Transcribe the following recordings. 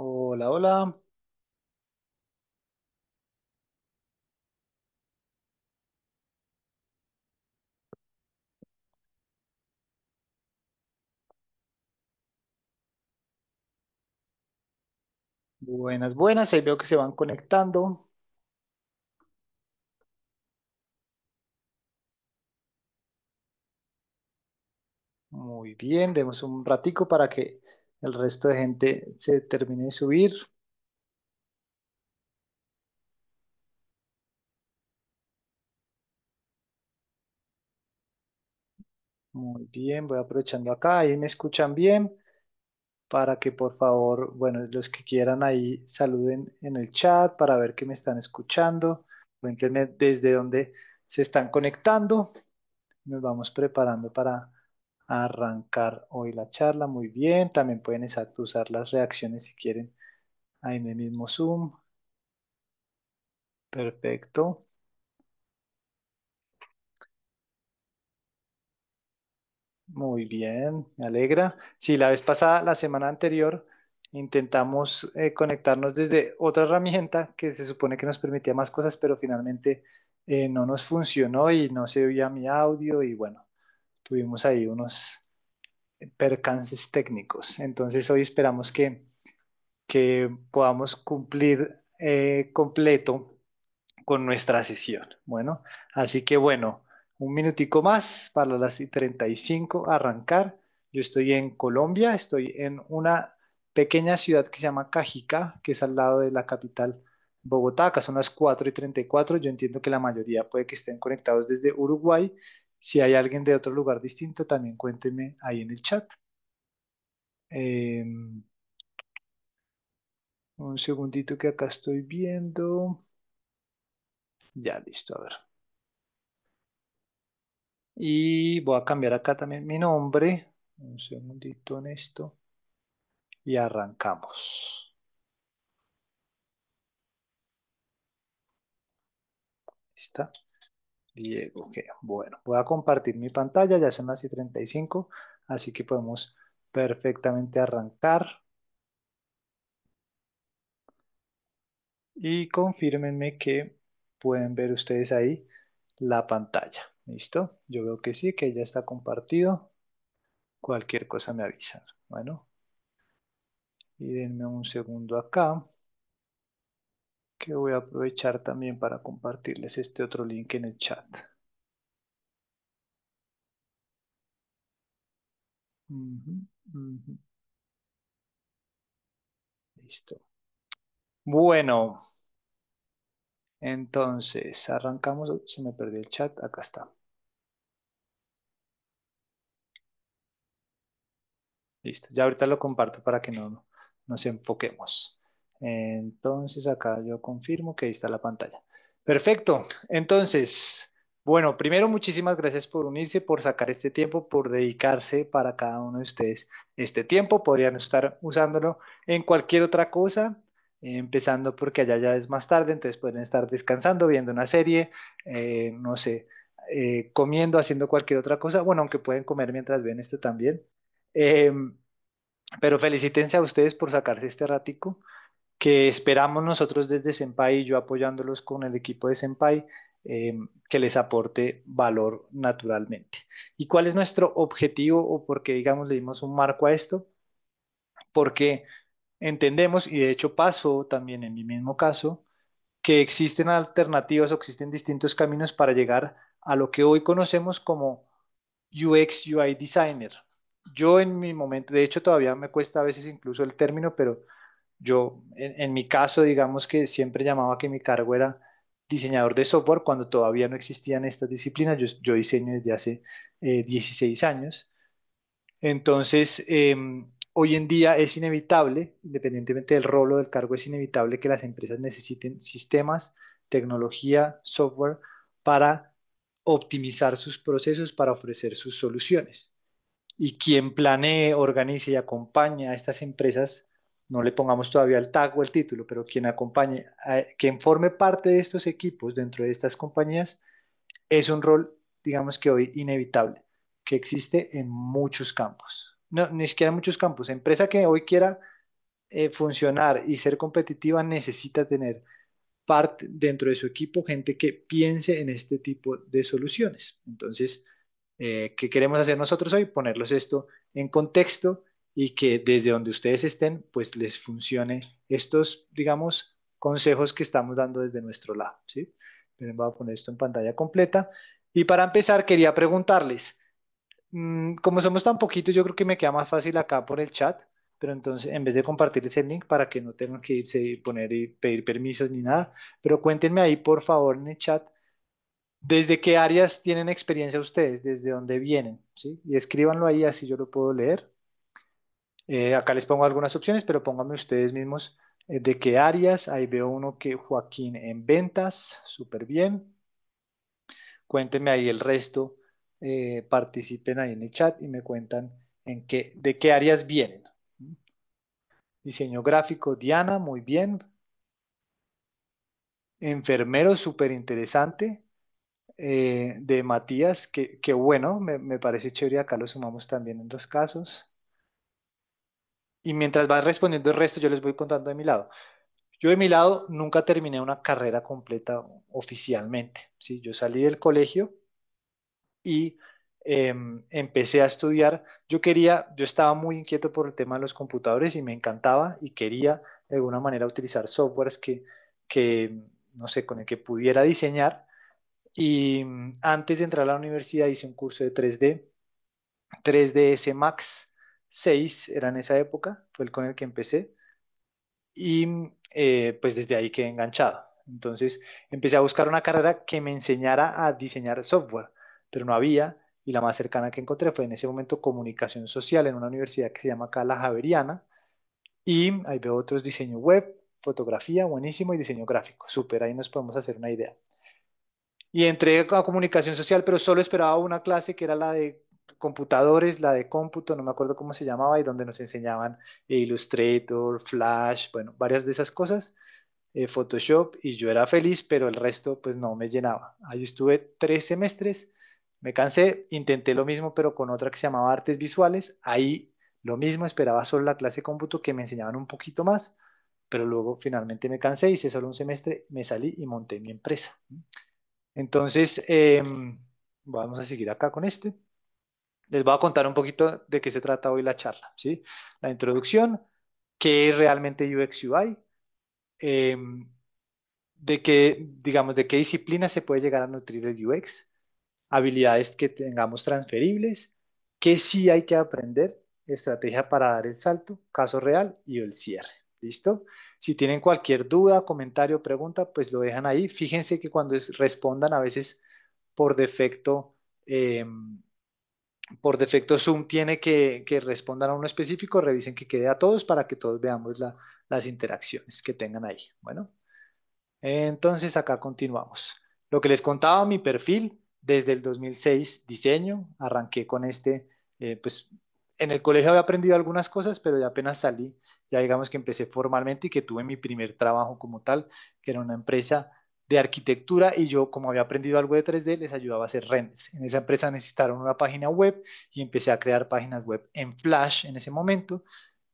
Hola, hola. Buenas, buenas. Ahí veo que se van conectando. Muy bien. Demos un ratico para que el resto de gente se termine de subir. Muy bien. Voy aprovechando acá. Ahí me escuchan bien para que por favor, bueno, los que quieran ahí saluden en el chat para ver que me están escuchando. Cuéntenme desde dónde se están conectando. Nos vamos preparando para arrancar hoy la charla. Muy bien. También pueden exacto usar las reacciones si quieren ahí en el mismo Zoom. Perfecto. Muy bien. Me alegra. Sí, la vez pasada, la semana anterior, intentamos conectarnos desde otra herramienta que se supone que nos permitía más cosas, pero finalmente no nos funcionó y no se oía mi audio y bueno, tuvimos ahí unos percances técnicos. Entonces hoy esperamos que podamos cumplir completo con nuestra sesión. Bueno, así que bueno, un minutico más para las y 35 arrancar. Yo estoy en Colombia, estoy en una pequeña ciudad que se llama Cajica, que es al lado de la capital Bogotá. Acá son las 4:34. Yo entiendo que la mayoría puede que estén conectados desde Uruguay. Si hay alguien de otro lugar distinto, también cuéntenme ahí en el chat. Un segundito que acá estoy viendo. Ya, listo, a ver. Y voy a cambiar acá también mi nombre. Un segundito en esto. Y arrancamos. ¿Está? Diego, ok. Bueno, voy a compartir mi pantalla. Ya son las y 35. Así que podemos perfectamente arrancar. Y confírmenme que pueden ver ustedes ahí la pantalla. ¿Listo? Yo veo que sí, que ya está compartido. Cualquier cosa me avisan. Bueno, y denme un segundo acá, que voy a aprovechar también para compartirles este otro link en el chat. Ujú, ujú. Listo. Bueno, entonces arrancamos. Se me perdió el chat. Acá está. Listo. Ya ahorita lo comparto para que no nos enfoquemos. Entonces acá yo confirmo que ahí está la pantalla. Perfecto. Entonces, bueno, primero muchísimas gracias por unirse, por sacar este tiempo, por dedicarse para cada uno de ustedes este tiempo. Podrían estar usándolo en cualquier otra cosa, empezando porque allá ya es más tarde, entonces pueden estar descansando, viendo una serie, no sé, comiendo, haciendo cualquier otra cosa. Bueno, aunque pueden comer mientras ven esto también. Em, pero felicítense a ustedes por sacarse este ratico, que esperamos nosotros desde Senpai y yo apoyándolos con el equipo de Senpai, que les aporte valor naturalmente. ¿Y cuál es nuestro objetivo o por qué, digamos, le dimos un marco a esto? Porque entendemos, y de hecho pasó también en mi mismo caso, que existen alternativas o existen distintos caminos para llegar a lo que hoy conocemos como UX UI designer. Yo en mi momento, de hecho todavía me cuesta a veces incluso el término, pero yo en mi caso digamos que siempre llamaba que mi cargo era diseñador de software cuando todavía no existían estas disciplinas. Yo diseño desde hace 16 años. Entonces, hoy en día es inevitable, independientemente del rol o del cargo, es inevitable que las empresas necesiten sistemas, tecnología, software para optimizar sus procesos, para ofrecer sus soluciones. Y quien planee, organice y acompañe a estas empresas, no le pongamos todavía el tag o el título, pero quien acompañe, quien forme parte de estos equipos dentro de estas compañías, es un rol, digamos que hoy inevitable, que existe en muchos campos. No, ni siquiera en muchos campos. Empresa que hoy quiera funcionar y ser competitiva necesita tener parte dentro de su equipo gente que piense en este tipo de soluciones. Entonces, ¿qué queremos hacer nosotros hoy? Ponerlos esto en contexto y que desde donde ustedes estén, pues les funcione estos, digamos, consejos que estamos dando desde nuestro lado, ¿sí? Miren, voy a poner esto en pantalla completa. Y para empezar, quería preguntarles, como somos tan poquitos, yo creo que me queda más fácil acá por el chat, pero entonces en vez de compartirles el link para que no tengan que irse y poner y pedir permisos ni nada, pero cuéntenme ahí por favor en el chat desde qué áreas tienen experiencia ustedes, desde dónde vienen, ¿sí? Y escríbanlo ahí así yo lo puedo leer. Acá les pongo algunas opciones, pero pónganme ustedes mismos de qué áreas. Ahí veo uno que Joaquín en ventas, súper bien. Cuéntenme ahí el resto, participen ahí en el chat y me cuentan de qué áreas vienen. Diseño gráfico, Diana, muy bien. Enfermero, súper interesante. De Matías, que bueno, me parece chévere. Acá lo sumamos también en dos casos. Y mientras va respondiendo el resto, yo les voy contando de mi lado. Yo de mi lado nunca terminé una carrera completa oficialmente. ¿Sí? Yo salí del colegio y empecé a estudiar. Yo estaba muy inquieto por el tema de los computadores y me encantaba y quería de alguna manera utilizar softwares que no sé, con el que pudiera diseñar. Y antes de entrar a la universidad hice un curso de 3ds Max 6 era en esa época, fue el con el que empecé. Y pues desde ahí quedé enganchado. Entonces empecé a buscar una carrera que me enseñara a diseñar software, pero no había, y la más cercana que encontré fue en ese momento comunicación social en una universidad que se llama acá La Javeriana, y ahí veo otros diseño web, fotografía, buenísimo, y diseño gráfico, súper, ahí nos podemos hacer una idea. Y entré a comunicación social, pero solo esperaba una clase que era la de computadores, la de cómputo, no me acuerdo cómo se llamaba, y donde nos enseñaban Illustrator, Flash, bueno, varias de esas cosas, Photoshop, y yo era feliz, pero el resto pues no me llenaba. Ahí estuve 3 semestres, me cansé, intenté lo mismo, pero con otra que se llamaba Artes Visuales, ahí lo mismo, esperaba solo la clase de cómputo que me enseñaban un poquito más, pero luego finalmente me cansé, hice solo un semestre, me salí y monté mi empresa. Entonces, vamos a seguir acá con este. Les voy a contar un poquito de qué se trata hoy la charla, ¿sí? La introducción, qué es realmente UX UI, em, de qué, digamos, de qué disciplina se puede llegar a nutrir el UX, habilidades que tengamos transferibles, qué sí hay que aprender, estrategia para dar el salto, caso real y el cierre. ¿Listo? Si tienen cualquier duda, comentario, pregunta, pues lo dejan ahí. Fíjense que cuando respondan a veces por defecto, eh, por defecto Zoom tiene que respondan a uno específico, revisen que quede a todos para que todos veamos las interacciones que tengan ahí. Bueno. Entonces acá continuamos. Lo que les contaba, mi perfil desde el 2006, diseño, arranqué con pues en el colegio había aprendido algunas cosas, pero ya apenas salí, ya digamos que empecé formalmente y que tuve mi primer trabajo como tal, que era una empresa de arquitectura y yo como había aprendido algo de 3D, les ayudaba a hacer renders. En esa empresa necesitaron una página web y empecé a crear páginas web en Flash en ese momento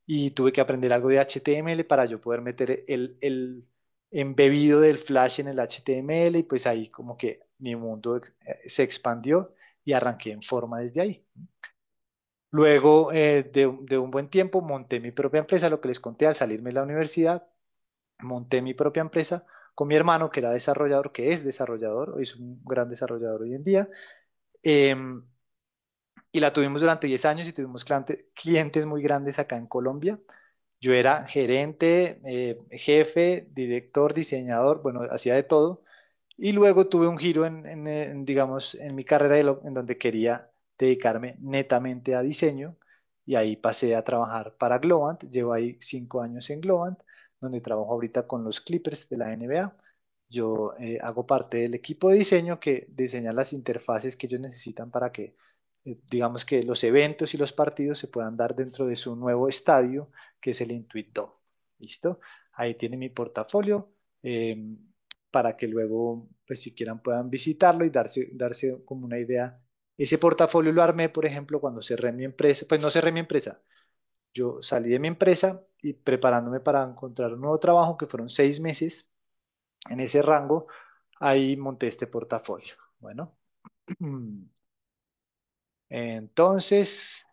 y tuve que aprender algo de HTML para yo poder meter el embebido del Flash en el HTML y pues ahí como que mi mundo se expandió y arranqué en forma desde ahí. Luego de un buen tiempo monté mi propia empresa, lo que les conté al salirme de la universidad, monté mi propia empresa con mi hermano que era desarrollador, que es desarrollador, hoy es un gran desarrollador hoy en día. Em, y la tuvimos durante 10 años y tuvimos clientes muy grandes acá en Colombia. Yo era gerente, jefe, director, diseñador, bueno, hacía de todo. Y luego tuve un giro digamos, en mi carrera en donde quería dedicarme netamente a diseño y ahí pasé a trabajar para Globant. Llevo ahí 5 años en Globant, donde trabajo ahorita con los Clippers de la NBA. Yo hago parte del equipo de diseño que diseña las interfaces que ellos necesitan para que, digamos que los eventos y los partidos se puedan dar dentro de su nuevo estadio, que es el Intuit Dome. ¿Listo? Ahí tiene mi portafolio. Para que luego, pues si quieran, puedan visitarlo y darse como una idea. Ese portafolio lo armé, por ejemplo, cuando cerré mi empresa, pues no cerré mi empresa, yo salí de mi empresa y preparándome para encontrar un nuevo trabajo, que fueron 6 meses en ese rango, ahí monté este portafolio. Bueno, entonces,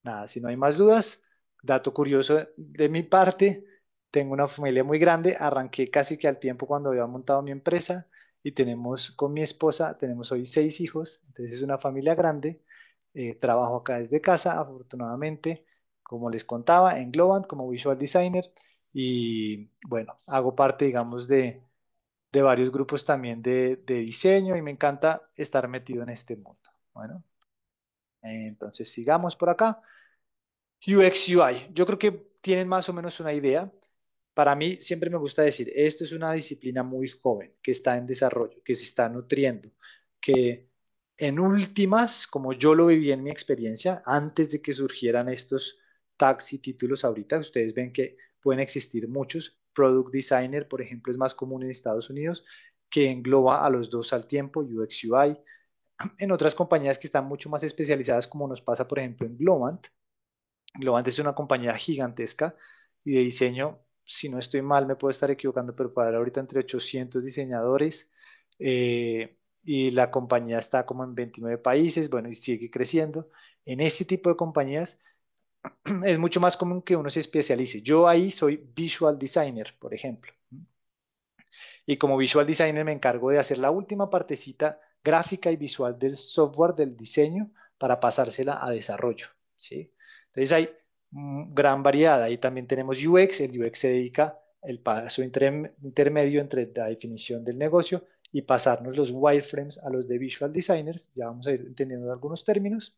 nada, si no hay más dudas, dato curioso de mi parte, tengo una familia muy grande, arranqué casi que al tiempo cuando había montado mi empresa y tenemos con mi esposa, tenemos hoy 6 hijos, entonces es una familia grande, trabajo acá desde casa, afortunadamente, como les contaba, en Globant como visual designer y bueno, hago parte, digamos, de varios grupos también de diseño y me encanta estar metido en este mundo. Bueno, entonces sigamos por acá. UX UI. Yo creo que tienen más o menos una idea. Para mí siempre me gusta decir, esto es una disciplina muy joven, que está en desarrollo, que se está nutriendo, que en últimas, como yo lo viví en mi experiencia, antes de que surgieran estos tags y títulos ahorita, ustedes ven que pueden existir muchos. Product Designer, por ejemplo, es más común en Estados Unidos, que engloba a los dos al tiempo, UX UI. En otras compañías que están mucho más especializadas, como nos pasa, por ejemplo, en Globant, Globant es una compañía gigantesca y de diseño, si no estoy mal, me puedo estar equivocando, pero para ahorita entre 800 diseñadores y la compañía está como en 29 países, bueno, y sigue creciendo. En este tipo de compañías es mucho más común que uno se especialice. Yo ahí soy visual designer, por ejemplo. Y como visual designer me encargo de hacer la última partecita gráfica y visual del software del diseño para pasársela a desarrollo, ¿sí? Entonces hay gran variedad. Ahí también tenemos UX. El UX se dedica el paso intermedio entre la definición del negocio y pasarnos los wireframes a los de visual designers. Ya vamos a ir entendiendo algunos términos.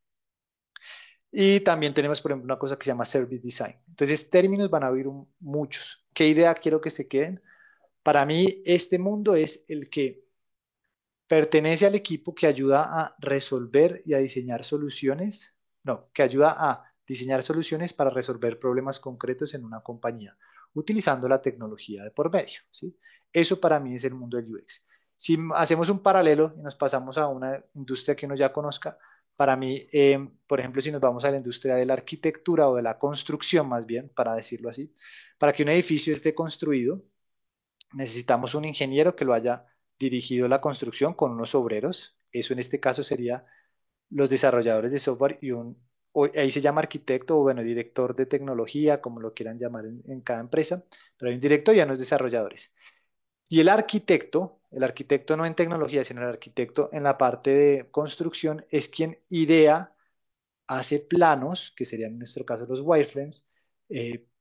Y también tenemos, por ejemplo, una cosa que se llama service design. Entonces, términos van a haber muchos. ¿Qué idea quiero que se queden? Para mí, este mundo es el que pertenece al equipo que ayuda a resolver y a diseñar soluciones, no, que ayuda a diseñar soluciones para resolver problemas concretos en una compañía, utilizando la tecnología de por medio, ¿sí? Eso para mí es el mundo del UX. Si hacemos un paralelo y nos pasamos a una industria que uno ya conozca, para mí, por ejemplo, si nos vamos a la industria de la arquitectura o de la construcción, más bien, para decirlo así, para que un edificio esté construido, necesitamos un ingeniero que lo haya dirigido la construcción con unos obreros. Eso en este caso sería los desarrolladores de software y ahí se llama arquitecto o bueno, director de tecnología, como lo quieran llamar en cada empresa, pero hay un director y unos desarrolladores. Y el arquitecto no en tecnología, sino el arquitecto en la parte de construcción, es quien idea, hace planos, que serían en nuestro caso los wireframes,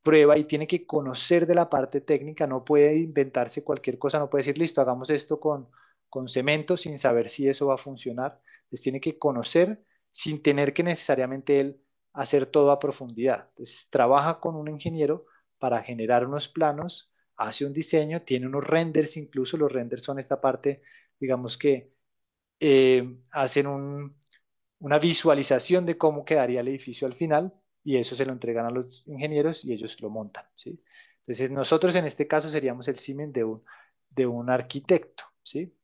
prueba y tiene que conocer de la parte técnica, no puede inventarse cualquier cosa, no puede decir, listo, hagamos esto con cemento sin saber si eso va a funcionar. Entonces tiene que conocer sin tener que necesariamente él hacer todo a profundidad. Entonces trabaja con un ingeniero para generar unos planos, hace un diseño, tiene unos renders, incluso los renders son esta parte, digamos que hacen una visualización de cómo quedaría el edificio al final y eso se lo entregan a los ingenieros y ellos lo montan, ¿sí? Entonces nosotros en este caso seríamos el símil de un arquitecto, ¿sí?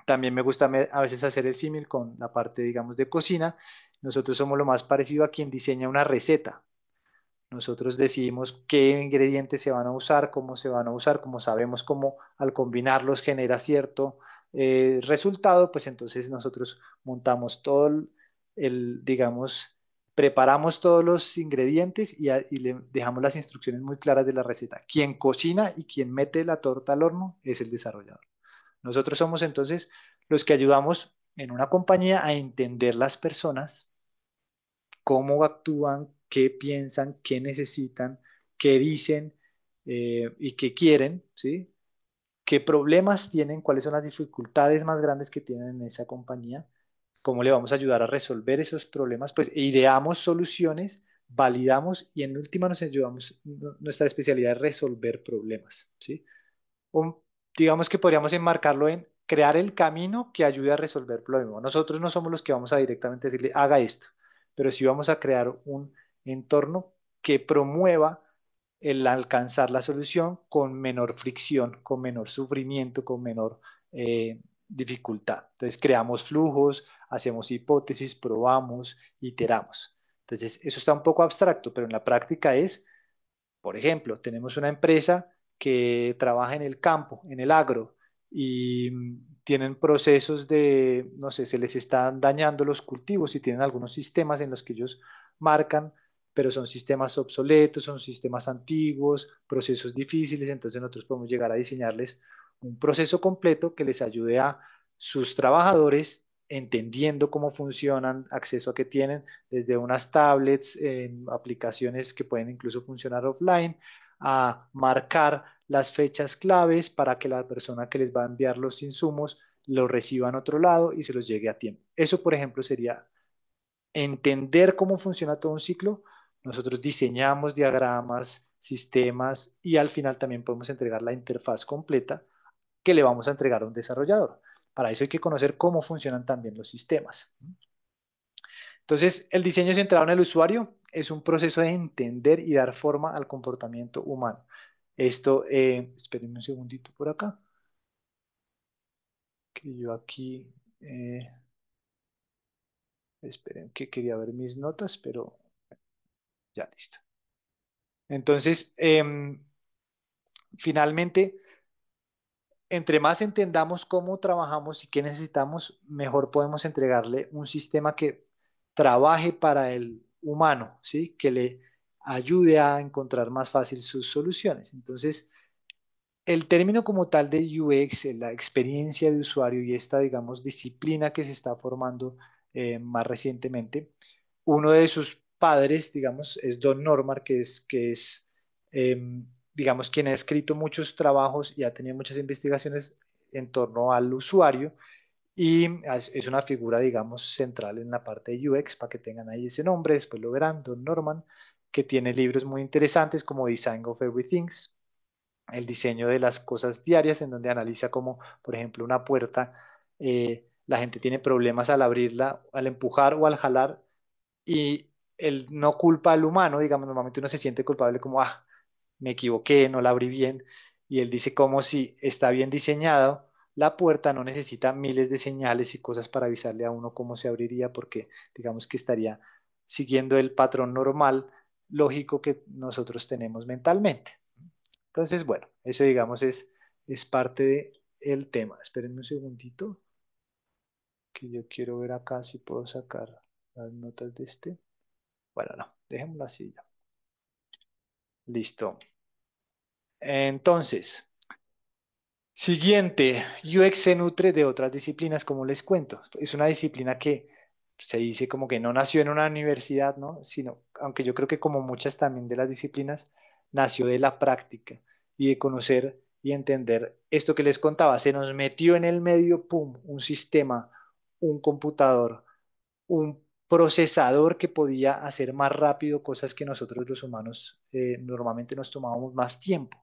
También me gusta a veces hacer el símil con la parte, digamos, de cocina. Nosotros somos lo más parecido a quien diseña una receta. Nosotros decidimos qué ingredientes se van a usar, cómo se van a usar, como sabemos cómo al combinarlos genera cierto resultado, pues entonces nosotros montamos todo digamos, preparamos todos los ingredientes y le dejamos las instrucciones muy claras de la receta. Quien cocina y quien mete la torta al horno es el desarrollador. Nosotros somos entonces los que ayudamos en una compañía a entender las personas cómo actúan, qué piensan, qué necesitan, qué dicen y qué quieren, ¿sí? ¿Qué problemas tienen? ¿Cuáles son las dificultades más grandes que tienen en esa compañía? ¿Cómo le vamos a ayudar a resolver esos problemas? Pues ideamos soluciones, validamos y en última nos ayudamos, nuestra especialidad es resolver problemas, ¿sí? un- digamos que podríamos enmarcarlo en crear el camino que ayude a resolver el problema. Nosotros no somos los que vamos a directamente decirle, haga esto, pero sí vamos a crear un entorno que promueva el alcanzar la solución con menor fricción, con menor sufrimiento, con menor dificultad. Entonces creamos flujos, hacemos hipótesis, probamos, iteramos. Entonces, eso está un poco abstracto, pero en la práctica es, por ejemplo, tenemos una empresa que trabaja en el campo, en el agro, y tienen procesos de, no sé, se les están dañando los cultivos y tienen algunos sistemas en los que ellos marcan, pero son sistemas obsoletos, son sistemas antiguos, procesos difíciles, entonces nosotros podemos llegar a diseñarles un proceso completo que les ayude a sus trabajadores entendiendo cómo funcionan, acceso a qué tienen, desde unas tablets, en aplicaciones que pueden incluso funcionar offline, a marcar las fechas claves para que la persona que les va a enviar los insumos los reciba en otro lado y se los llegue a tiempo. Eso, por ejemplo, sería entender cómo funciona todo un ciclo. Nosotros diseñamos diagramas, sistemas y al final también podemos entregar la interfaz completa que le vamos a entregar a un desarrollador. Para eso hay que conocer cómo funcionan también los sistemas. Entonces, el diseño centrado en el usuario es un proceso de entender y dar forma al comportamiento humano. Esto, espérenme un segundito por acá, que yo aquí, esperen que quería ver mis notas, pero ya listo. Entonces, finalmente, entre más entendamos cómo trabajamos y qué necesitamos, mejor podemos entregarle un sistema que trabaje para el humano, ¿sí? Que le ayude a encontrar más fácil sus soluciones. Entonces, el término como tal de UX, la experiencia de usuario y esta, digamos, disciplina que se está formando más recientemente, uno de sus padres, digamos, es Don Norman, que es digamos, quien ha escrito muchos trabajos y ha tenido muchas investigaciones en torno al usuario y es una figura, digamos, central en la parte de UX, para que tengan ahí ese nombre, después lo verán, Don Norman, que tiene libros muy interesantes como Design of Everything, el diseño de las cosas diarias, en donde analiza cómo, por ejemplo, una puerta, la gente tiene problemas al abrirla, al empujar o al jalar, y él no culpa al humano, digamos, normalmente uno se siente culpable como, ah, me equivoqué, no la abrí bien, y él dice como si está bien diseñado, la puerta no necesita miles de señales y cosas para avisarle a uno cómo se abriría, porque digamos que estaría siguiendo el patrón normal, lógico que nosotros tenemos mentalmente. Entonces, bueno, eso digamos es parte del tema. Espérenme un segundito, que yo quiero ver acá si puedo sacar las notas de este. Bueno, no, dejémoslo así ya. Listo. Entonces, siguiente, UX se nutre de otras disciplinas, como les cuento. Es una disciplina que se dice como que no nació en una universidad, ¿no? Sino, aunque yo creo que como muchas también de las disciplinas, nació de la práctica y de conocer y entender esto que les contaba. Se nos metió en el medio, pum, un sistema, un computador, un procesador que podía hacer más rápido cosas que nosotros los humanos normalmente nos tomábamos más tiempo.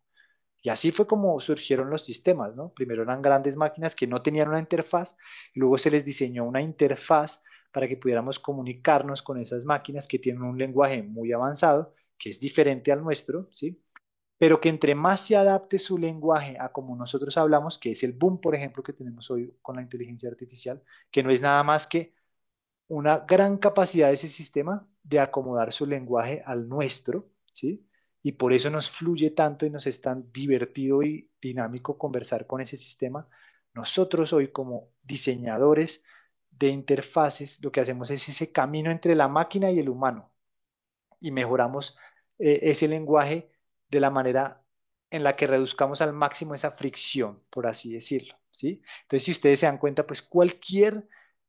Y así fue como surgieron los sistemas, ¿no? Primero eran grandes máquinas que no tenían una interfaz, y luego se les diseñó una interfaz para que pudiéramos comunicarnos con esas máquinas que tienen un lenguaje muy avanzado, que es diferente al nuestro, ¿sí? Pero que entre más se adapte su lenguaje a como nosotros hablamos, que es el boom, por ejemplo, que tenemos hoy con la inteligencia artificial, que no es nada más que una gran capacidad de ese sistema de acomodar su lenguaje al nuestro, ¿sí? Y por eso nos fluye tanto y nos es tan divertido y dinámico conversar con ese sistema. Nosotros hoy como diseñadores de interfaces, lo que hacemos es ese camino entre la máquina y el humano y mejoramos ese lenguaje de la manera en la que reduzcamos al máximo esa fricción, por así decirlo, ¿sí? Entonces, si ustedes se dan cuenta, pues cualquier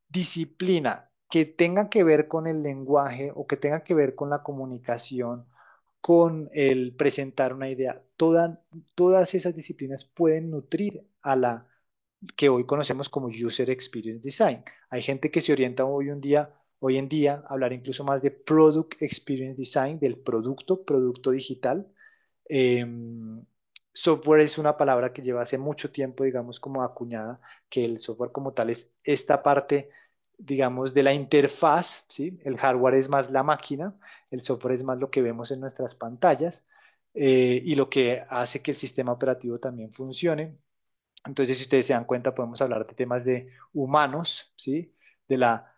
disciplina que tenga que ver con el lenguaje o que tenga que ver con la comunicación, con el presentar una idea, todas esas disciplinas pueden nutrir a la que hoy conocemos como User Experience Design. Hay gente que se orienta hoy en día, a hablar incluso más de Product Experience Design, del producto digital. Eh, Software es una palabra que lleva hace mucho tiempo, digamos, como acuñada, que el software como tal es esta parte, digamos, de la interfaz, ¿sí? El hardware es más la máquina, el software es más lo que vemos en nuestras pantallas y lo que hace que el sistema operativo también funcione. Entonces, si ustedes se dan cuenta, podemos hablar de temas de humanos, ¿sí? De la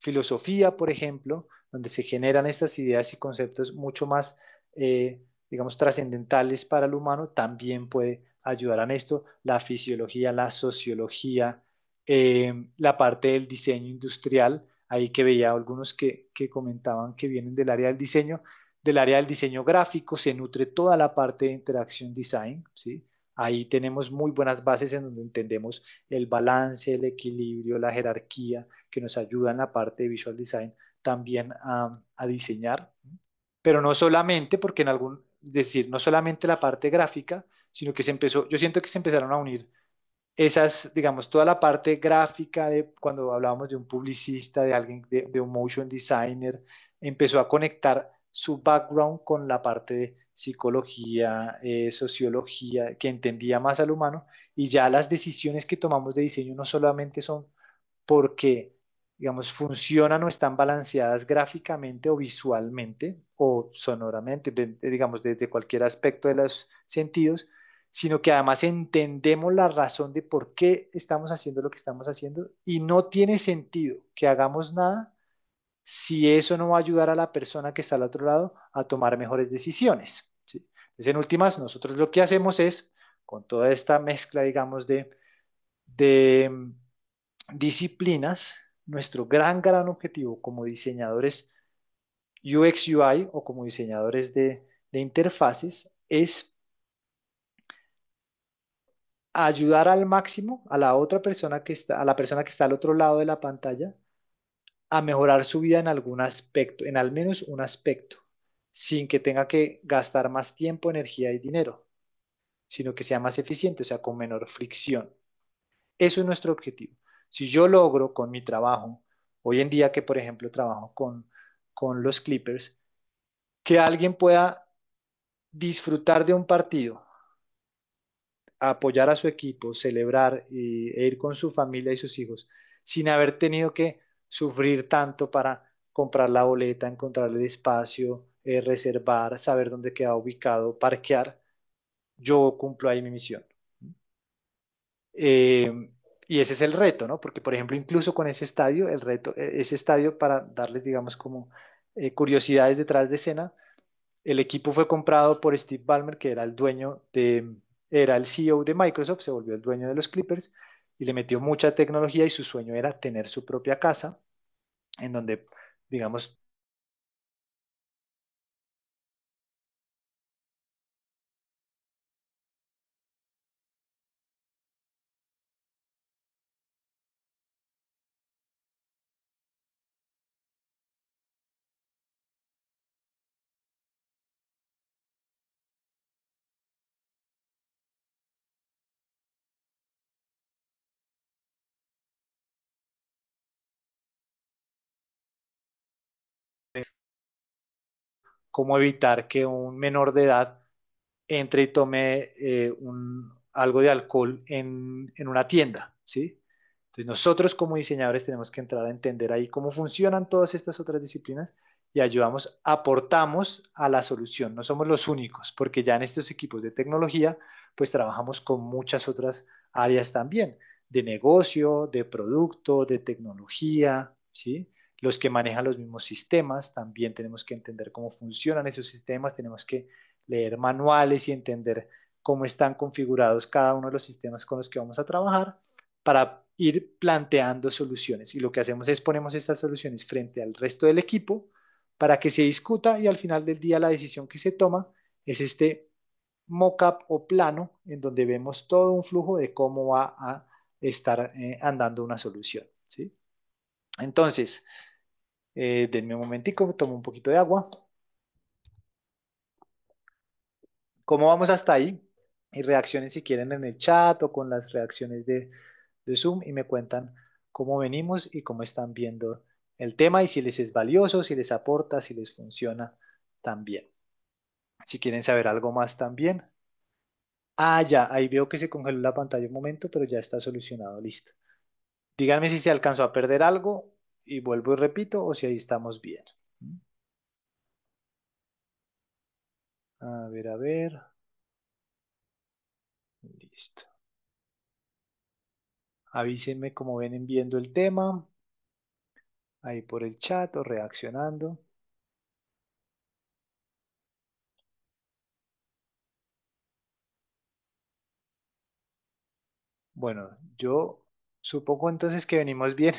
filosofía, por ejemplo, donde se generan estas ideas y conceptos mucho más, digamos, trascendentales para el humano, también puede ayudar en esto. La fisiología, la sociología, la parte del diseño industrial, ahí que veía algunos que comentaban que vienen del área del diseño gráfico, se nutre toda la parte de interacción design, ¿sí? Ahí tenemos muy buenas bases en donde entendemos el balance, el equilibrio, la jerarquía, que nos ayuda en la parte de visual design también a diseñar, pero no solamente, porque en algún, es decir, no solamente la parte gráfica, sino que se empezó, yo siento que se empezaron a unir esas, digamos, toda la parte gráfica de cuando hablábamos de un publicista, de alguien, de un motion designer, empezó a conectar su background con la parte de psicología, sociología, que entendía más al humano, y ya las decisiones que tomamos de diseño no solamente son porque, digamos, funcionan o están balanceadas gráficamente o visualmente o sonoramente, digamos, desde cualquier aspecto de los sentidos, sino que además entendemos la razón de por qué estamos haciendo lo que estamos haciendo y no tiene sentido que hagamos nada si eso no va a ayudar a la persona que está al otro lado a tomar mejores decisiones, ¿sí? Entonces, en últimas, nosotros lo que hacemos es, con toda esta mezcla, digamos, de disciplinas, nuestro gran objetivo como diseñadores UX UI o como diseñadores de interfaces es ayudar al máximo a la otra persona que está, a la persona que está al otro lado de la pantalla a mejorar su vida en algún aspecto, en al menos un aspecto, sin que tenga que gastar más tiempo, energía y dinero, sino que sea más eficiente, o sea, con menor fricción. Eso es nuestro objetivo. Si yo logro con mi trabajo, hoy en día que por ejemplo trabajo con los Clippers, que alguien pueda disfrutar de un partido, apoyar a su equipo, celebrar e ir con su familia y sus hijos, sin haber tenido que sufrir tanto para comprar la boleta, encontrar el espacio, reservar, saber dónde queda ubicado, parquear, yo cumplo ahí mi misión. Eh, y ese es el reto, ¿no? Porque, por ejemplo, incluso con ese estadio, el reto, ese estadio, para darles, digamos, como curiosidades detrás de escena, el equipo fue comprado por Steve Ballmer, que era el dueño era el CEO de Microsoft, se volvió el dueño de los Clippers y le metió mucha tecnología y su sueño era tener su propia casa en donde, digamos, cómo evitar que un menor de edad entre y tome algo de alcohol en una tienda, ¿sí? Entonces nosotros como diseñadores tenemos que entrar a entender ahí cómo funcionan todas estas otras disciplinas y ayudamos, aportamos a la solución. No somos los únicos, porque ya en estos equipos de tecnología, pues trabajamos con muchas otras áreas también, de negocio, de producto, de tecnología, ¿sí? Los que manejan los mismos sistemas, también tenemos que entender cómo funcionan esos sistemas, tenemos que leer manuales y entender cómo están configurados cada uno de los sistemas con los que vamos a trabajar para ir planteando soluciones. Y lo que hacemos es ponemos estas soluciones frente al resto del equipo para que se discuta y al final del día la decisión que se toma es este mock-up o plano en donde vemos todo un flujo de cómo va a estar andando una solución, ¿sí? Entonces, denme un momentico, tomo un poquito de agua. ¿Cómo vamos hasta ahí? Y reacciones si quieren en el chat o con las reacciones de Zoom y me cuentan cómo venimos y cómo están viendo el tema y si les es valioso, si les aporta, si les funciona también. Si quieren saber algo más también. Ah, ya, ahí veo que se congeló la pantalla un momento, pero ya está solucionado, listo. Díganme si se alcanzó a perder algo y vuelvo y repito o si ahí estamos bien. A ver, a ver. Listo. Avísenme cómo ven viendo el tema. ahí por el chat o reaccionando. Bueno, yo supongo entonces que venimos bien.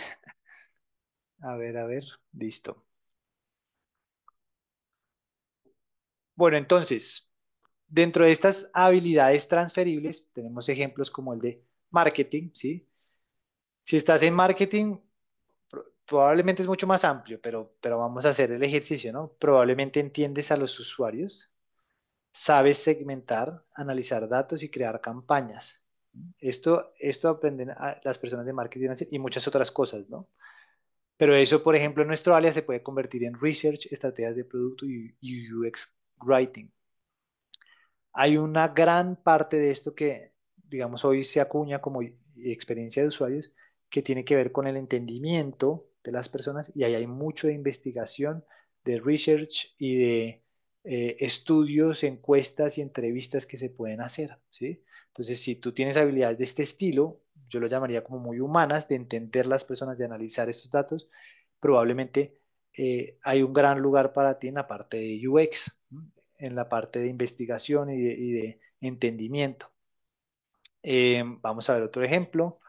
A ver, listo. Bueno, entonces, dentro de estas habilidades transferibles, tenemos ejemplos como el de marketing, ¿sí? Si estás en marketing, probablemente es mucho más amplio, pero vamos a hacer el ejercicio, ¿no? Probablemente entiendes a los usuarios, sabes segmentar, analizar datos y crear campañas. Esto aprenden las personas de marketing y muchas otras cosas, ¿no? Pero eso, por ejemplo, en nuestro área se puede convertir en research, estrategias de producto y UX writing. Hay una gran parte de esto que, digamos, hoy se acuña como experiencia de usuarios que tiene que ver con el entendimiento de las personas y ahí hay mucho de investigación, de research y de estudios, encuestas y entrevistas que se pueden hacer, ¿sí? Entonces, si tú tienes habilidades de este estilo, yo lo llamaría como muy humanas, de entender las personas, de analizar estos datos, probablemente hay un gran lugar para ti en la parte de UX, ¿no? En la parte de investigación y de entendimiento. Vamos a ver otro ejemplo.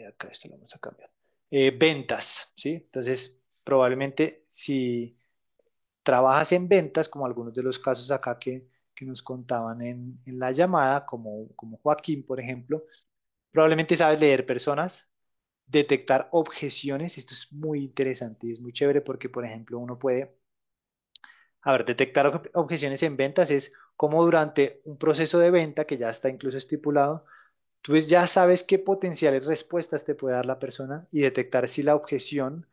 Acá esto lo vamos a cambiar. Ventas, ¿sí? Entonces, probablemente si trabajas en ventas, como algunos de los casos acá que nos contaban en la llamada, como Joaquín, por ejemplo, probablemente sabes leer personas, detectar objeciones. Esto es muy interesante y es muy chévere porque, por ejemplo, uno puede, a ver, detectar objeciones en ventas es como durante un proceso de venta que ya está incluso estipulado, tú ya sabes qué potenciales respuestas te puede dar la persona y detectar si la objeción,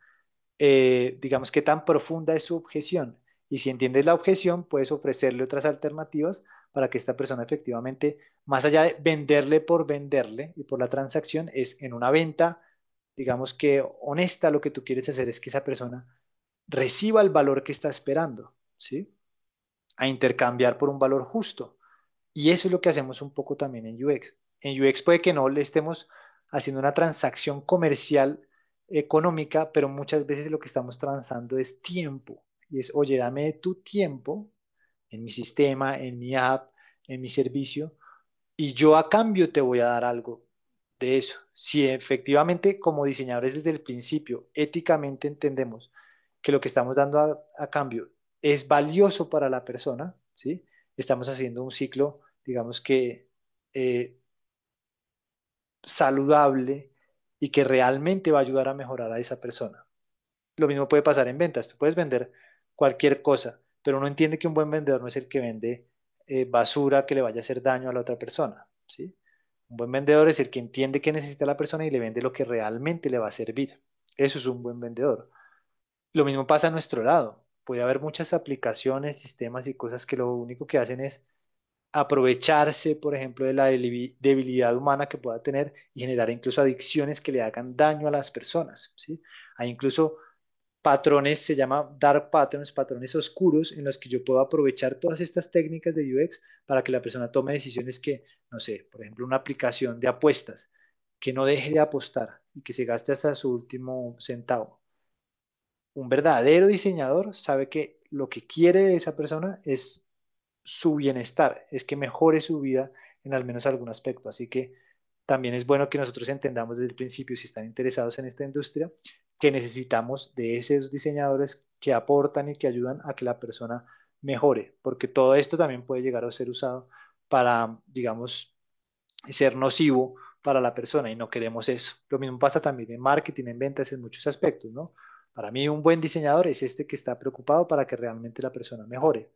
digamos, qué tan profunda es su objeción. Y si entiendes la objeción, puedes ofrecerle otras alternativas para que esta persona efectivamente, más allá de venderle por venderle y por la transacción, es en una venta, digamos que honesta, lo que tú quieres hacer es que esa persona reciba el valor que está esperando, ¿sí? A intercambiar por un valor justo. Y eso es lo que hacemos un poco también en UX. En UX puede que no le estemos haciendo una transacción comercial económica, pero muchas veces lo que estamos transando es tiempo. Y es, oye, dame tu tiempo en mi sistema, en mi app, en mi servicio, y yo a cambio te voy a dar algo de eso. Si efectivamente como diseñadores desde el principio éticamente entendemos que lo que estamos dando a cambio es valioso para la persona, ¿sí? Estamos haciendo un ciclo, digamos que eh, saludable y que realmente va a ayudar a mejorar a esa persona. Lo mismo puede pasar en ventas. Tú puedes vender cualquier cosa, pero uno entiende que un buen vendedor no es el que vende basura que le vaya a hacer daño a la otra persona, ¿sí? Un buen vendedor es el que entiende qué necesita la persona y le vende lo que realmente le va a servir. Eso es un buen vendedor. Lo mismo pasa a nuestro lado. Puede haber muchas aplicaciones, sistemas y cosas que lo único que hacen es aprovecharse, por ejemplo, de la debilidad humana que pueda tener y generar incluso adicciones que le hagan daño a las personas, ¿sí? Hay incluso patrones, se llama dark patterns, patrones oscuros en los que yo puedo aprovechar todas estas técnicas de UX para que la persona tome decisiones que, no sé, por ejemplo, una aplicación de apuestas, que no deje de apostar y que se gaste hasta su último centavo. Un verdadero diseñador sabe que lo que quiere de esa persona es su bienestar, es que mejore su vida en al menos algún aspecto. Así que también es bueno que nosotros entendamos desde el principio, si están interesados en esta industria, que necesitamos de esos diseñadores que aportan y que ayudan a que la persona mejore, porque todo esto también puede llegar a ser usado para, digamos, ser nocivo para la persona y no queremos eso. Lo mismo pasa también en marketing, en ventas, en muchos aspectos, ¿no? Para mí un buen diseñador es este que está preocupado para que realmente la persona mejore.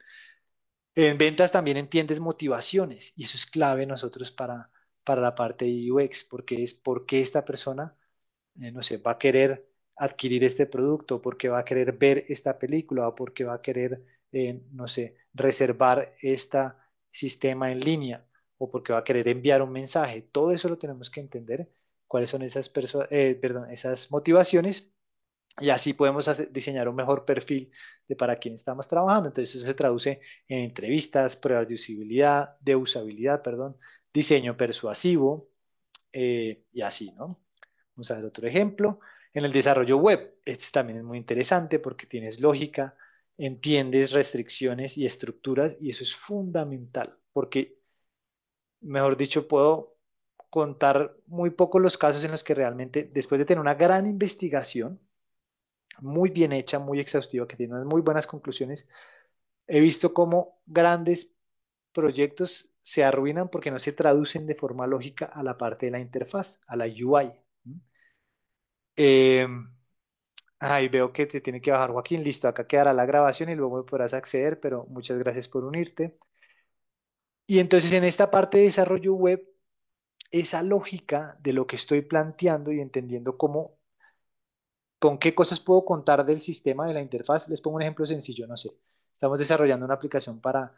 En ventas también entiendes motivaciones y eso es clave nosotros para la parte de UX, porque es por qué esta persona, no sé, va a querer adquirir este producto, porque va a querer ver esta película o porque va a querer, no sé, reservar este sistema en línea o porque va a querer enviar un mensaje. Todo eso lo tenemos que entender, cuáles son perdón, esas motivaciones y así podemos diseñar un mejor perfil de para quién estamos trabajando. Entonces eso se traduce en entrevistas, pruebas de usabilidad, perdón, diseño persuasivo y así, ¿no? Vamos a ver otro ejemplo. En el desarrollo web, este también es muy interesante porque tienes lógica, entiendes restricciones y estructuras y eso es fundamental porque, mejor dicho, puedo contar muy pocos los casos en los que realmente, después de tener una gran investigación, muy bien hecha, muy exhaustiva, que tiene unas muy buenas conclusiones, he visto cómo grandes proyectos se arruinan porque no se traducen de forma lógica a la parte de la interfaz, a la UI. Eh, Ahí veo que te tiene que bajar Joaquín. Listo, acá quedará la grabación y luego podrás acceder, pero muchas gracias por unirte. Y entonces en esta parte de desarrollo web, esa lógica de lo que estoy planteando y entendiendo cómo, con qué cosas puedo contar del sistema de la interfaz. Les pongo un ejemplo sencillo, no sé. Estamos desarrollando una aplicación para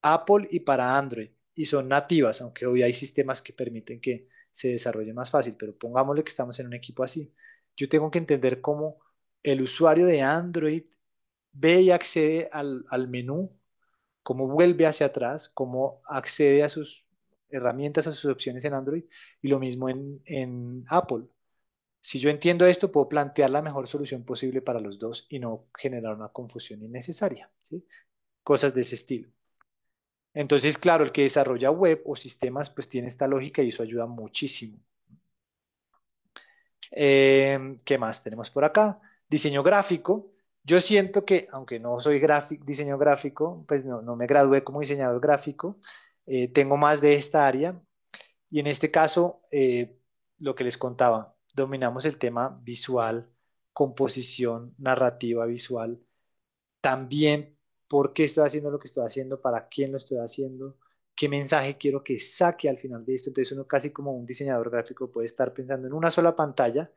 Apple y para Android y son nativas, aunque hoy hay sistemas que permiten que se desarrolle más fácil, pero pongámosle que estamos en un equipo así. Yo tengo que entender cómo el usuario de Android ve y accede al menú, cómo vuelve hacia atrás, cómo accede a sus herramientas, a sus opciones en Android y lo mismo en Apple. Si yo entiendo esto, puedo plantear la mejor solución posible para los dos y no generar una confusión innecesaria, ¿sí? Cosas de ese estilo. Entonces, claro, el que desarrolla web o sistemas, pues tiene esta lógica y eso ayuda muchísimo. ¿Qué más tenemos por acá? Diseño gráfico. Yo siento que, aunque no soy diseño gráfico, pues no me gradué como diseñador gráfico, tengo más de esta área y en este caso, lo que les contaba, dominamos el tema visual, composición, narrativa visual, también por qué estoy haciendo lo que estoy haciendo, para quién lo estoy haciendo, qué mensaje quiero que saque al final de esto. Entonces uno casi como un diseñador gráfico puede estar pensando en una sola pantalla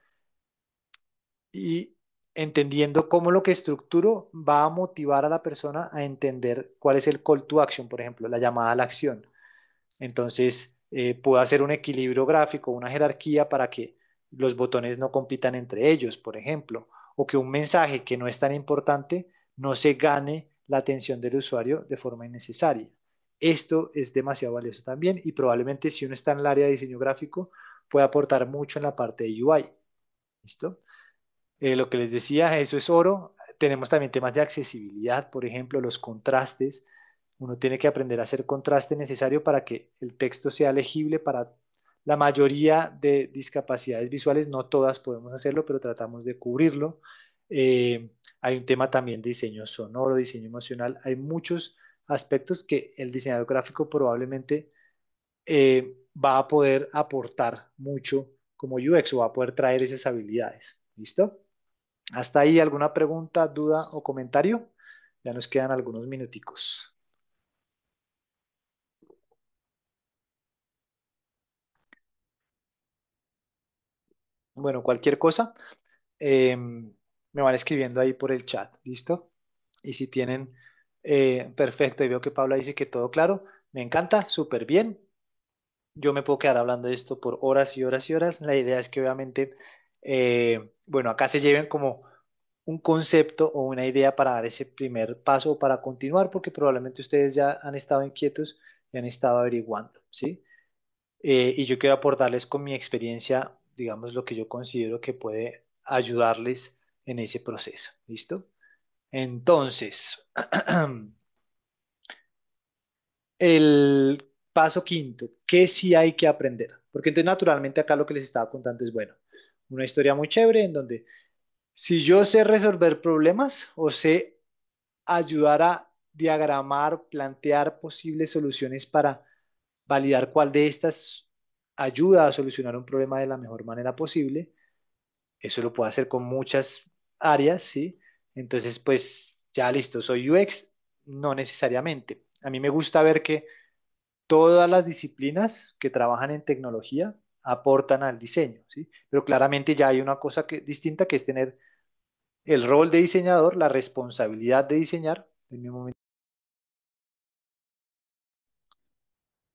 y entendiendo cómo lo que estructuro va a motivar a la persona a entender cuál es el call to action, por ejemplo, la llamada a la acción. Entonces, puedo hacer un equilibrio gráfico, una jerarquía para que los botones no compitan entre ellos, por ejemplo, o que un mensaje que no es tan importante no se gane la atención del usuario de forma innecesaria. Esto es demasiado valioso también y probablemente si uno está en el área de diseño gráfico puede aportar mucho en la parte de UI. ¿Listo? Lo que les decía, eso es oro. Tenemos también temas de accesibilidad, por ejemplo, los contrastes. Uno tiene que aprender a hacer contraste necesario para que el texto sea legible para la mayoría de discapacidades visuales. No todas podemos hacerlo, pero tratamos de cubrirlo. Hay un tema también de diseño sonoro, diseño emocional. Hay muchos aspectos que el diseñador gráfico probablemente va a poder aportar mucho como UX o va a poder traer esas habilidades. ¿Listo? ¿Hasta ahí alguna pregunta, duda o comentario? Ya nos quedan algunos minuticos. Bueno, cualquier cosa, me van escribiendo ahí por el chat, ¿listo? Y si tienen, perfecto, y veo que Paula dice que todo claro, me encanta, súper bien. Yo me puedo quedar hablando de esto por horas y horas y horas. La idea es que obviamente, bueno, acá se lleven como un concepto o una idea para dar ese primer paso o para continuar, porque probablemente ustedes ya han estado inquietos y han estado averiguando, ¿sí? Y yo quiero aportarles con mi experiencia, digamos, lo que yo considero que puede ayudarles en ese proceso, ¿listo? Entonces, el paso quinto, ¿qué sí hay que aprender? Porque entonces naturalmente acá lo que les estaba contando es, bueno, una historia muy chévere en donde si yo sé resolver problemas o sé ayudar a diagramar, plantear posibles soluciones para validar cuál de estas ayuda a solucionar un problema de la mejor manera posible. Eso lo puedo hacer con muchas áreas, ¿sí? Entonces, pues ya listo, soy UX, no necesariamente. A mí me gusta ver que todas las disciplinas que trabajan en tecnología aportan al diseño, ¿sí? Pero claramente ya hay una cosa distinta que es tener el rol de diseñador, la responsabilidad de diseñar. En mi momento,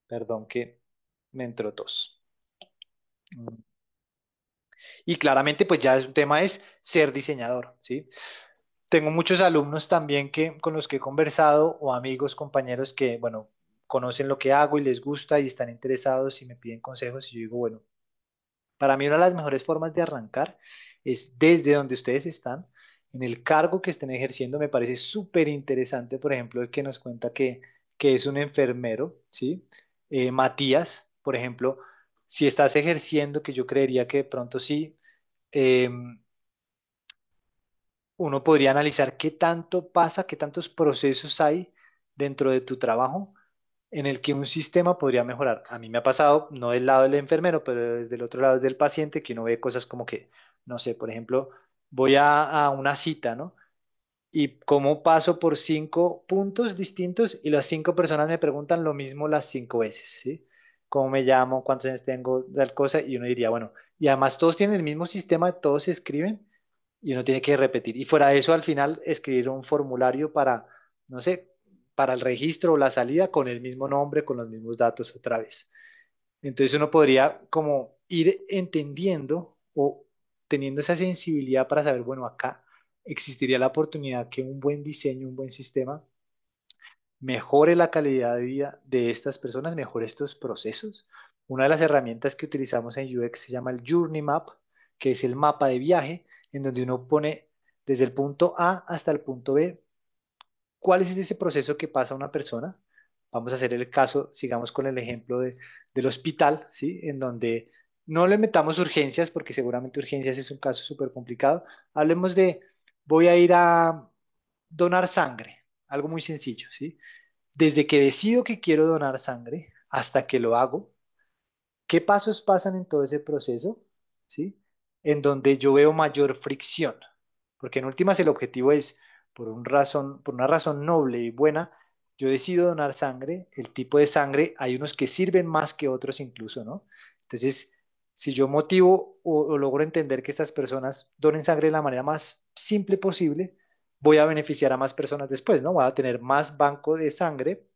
perdón que me entró tos. Mm. Y claramente, pues ya un tema es ser diseñador, ¿sí? Tengo muchos alumnos también que con los que he conversado o amigos, compañeros que, bueno, conocen lo que hago y les gusta y están interesados y me piden consejos y yo digo, bueno, para mí una de las mejores formas de arrancar es desde donde ustedes están, en el cargo que estén ejerciendo. Me parece súper interesante, por ejemplo, el que nos cuenta que es un enfermero, ¿sí? Matías, por ejemplo, si estás ejerciendo, que yo creería que de pronto sí, uno podría analizar qué tanto pasa, qué tantos procesos hay dentro de tu trabajo en el que un sistema podría mejorar. A mí me ha pasado, no del lado del enfermero, pero desde el otro lado, desde el paciente, que uno ve cosas como que, no sé, por ejemplo, voy a una cita, ¿no? Y cómo paso por 5 puntos distintos y las 5 personas me preguntan lo mismo las 5 veces, ¿sí? ¿Cómo me llamo? ¿Cuántos años tengo? Tal cosa. Y uno diría, bueno, y además todos tienen el mismo sistema, todos se escriben y uno tiene que repetir. Y fuera de eso, al final, escribir un formulario para, no sé, para el registro o la salida con el mismo nombre, con los mismos datos otra vez. Entonces uno podría como ir entendiendo o teniendo esa sensibilidad para saber, bueno, acá existiría la oportunidad que un buen diseño, un buen sistema mejore la calidad de vida de estas personas, mejore estos procesos. Una de las herramientas que utilizamos en UX se llama el Journey Map, que es el mapa de viaje, en donde uno pone desde el punto A hasta el punto B cuál es ese proceso que pasa una persona. Vamos a hacer el caso, sigamos con el ejemplo del hospital, ¿sí? En donde no le metamos urgencias, porque seguramente urgencias es un caso súper complicado. Hablemos de, voy a ir a donar sangre, algo muy sencillo, ¿sí? Desde que decido que quiero donar sangre hasta que lo hago, ¿qué pasos pasan en todo ese proceso? ¿Sí? En donde yo veo mayor fricción. Porque en últimas el objetivo es, por una razón noble y buena, yo decido donar sangre, el tipo de sangre, hay unos que sirven más que otros incluso, ¿no? Entonces, si yo motivo o logro entender que estas personas donen sangre de la manera más simple posible, voy a beneficiar a más personas después, ¿no? Voy a tener más banco de sangre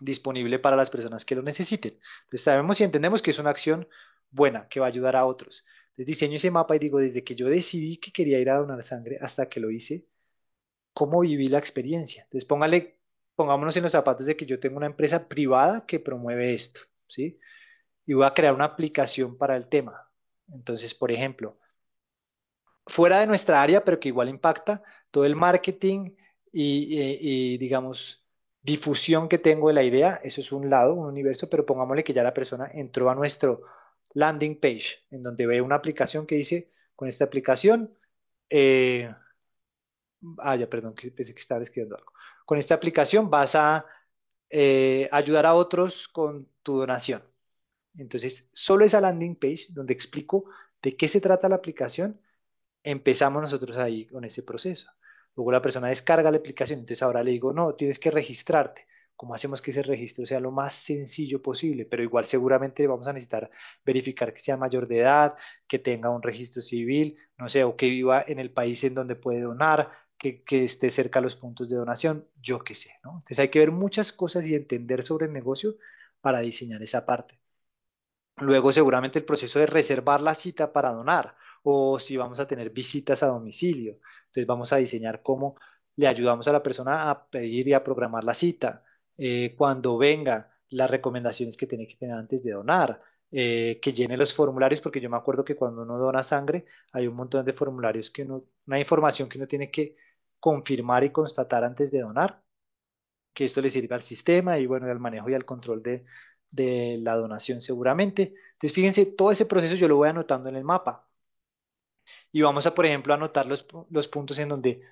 disponible para las personas que lo necesiten. Entonces sabemos y entendemos que es una acción buena, que va a ayudar a otros. Entonces diseño ese mapa y digo, desde que yo decidí que quería ir a donar sangre hasta que lo hice, ¿cómo viví la experiencia? Entonces pongámonos en los zapatos de que yo tengo una empresa privada que promueve esto, ¿sí? Y voy a crear una aplicación para el tema. Entonces, por ejemplo, fuera de nuestra área, pero que igual impacta todo el marketing digamos, difusión que tengo de la idea. Eso es un lado, un universo, pero pongámosle que ya la persona entró a nuestro landing page, en donde ve una aplicación que dice, con esta aplicación, eh, ya, perdón, que pensé que estaba escribiendo algo. Con esta aplicación vas a ayudar a otros con tu donación. Entonces, solo esa landing page donde explico de qué se trata la aplicación, empezamos nosotros ahí con ese proceso. Luego la persona descarga la aplicación, entonces ahora le digo, no, tienes que registrarte. ¿Cómo hacemos que ese registro sea lo más sencillo posible? Pero igual seguramente vamos a necesitar verificar que sea mayor de edad, que tenga un registro civil, no sé, o que viva en el país en donde puede donar, que esté cerca a los puntos de donación, yo qué sé, ¿no? Entonces hay que ver muchas cosas y entender sobre el negocio para diseñar esa parte. Luego seguramente el proceso de reservar la cita para donar o si vamos a tener visitas a domicilio. Entonces vamos a diseñar cómo le ayudamos a la persona a pedir y a programar la cita. Cuando venga, las recomendaciones que tiene que tener antes de donar. Que llene los formularios, porque yo me acuerdo que cuando uno dona sangre hay un montón de formularios una información que uno tiene que confirmar y constatar antes de donar, que esto le sirva al sistema y bueno, al manejo y al control de la donación seguramente. Entonces, fíjense, todo ese proceso yo lo voy anotando en el mapa y vamos a, por ejemplo, anotar los puntos en donde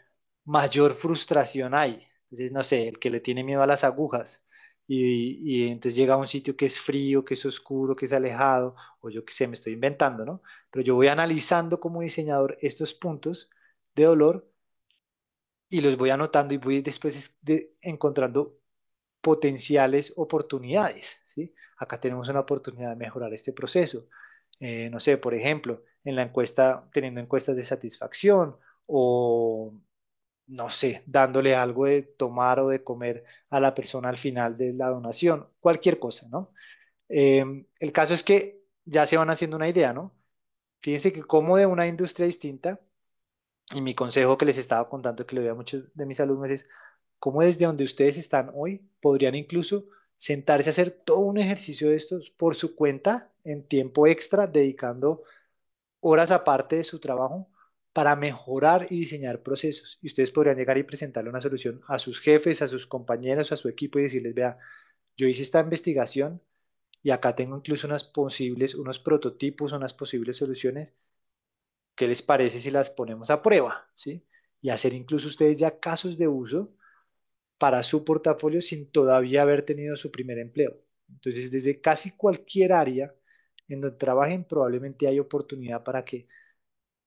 mayor frustración hay. Entonces, no sé, el que le tiene miedo a las agujas y entonces llega a un sitio que es frío, que es oscuro, que es alejado, o yo qué sé, me estoy inventando, ¿no? Pero yo voy analizando como diseñador estos puntos de dolor y los voy anotando y voy después encontrando potenciales oportunidades, ¿sí? Acá tenemos una oportunidad de mejorar este proceso. No sé, por ejemplo, en la encuesta, teniendo encuestas de satisfacción o, no sé, dándole algo de tomar o de comer a la persona al final de la donación, cualquier cosa, ¿no? El caso es que ya se van haciendo una idea, ¿no? Fíjense que como de una industria distinta, y mi consejo que les estaba contando, que le doy a muchos de mis alumnos, es cómo desde donde ustedes están hoy podrían incluso sentarse a hacer todo un ejercicio de estos por su cuenta en tiempo extra, dedicando horas aparte de su trabajo para mejorar y diseñar procesos. Y ustedes podrían llegar y presentarle una solución a sus jefes, a sus compañeros, a su equipo y decirles, vea, yo hice esta investigación y acá tengo incluso unos prototipos, unas posibles soluciones. ¿Qué les parece si las ponemos a prueba? ¿Sí? Y hacer incluso ustedes ya casos de uso para su portafolio sin todavía haber tenido su primer empleo. Entonces, desde casi cualquier área en donde trabajen, probablemente hay oportunidad para que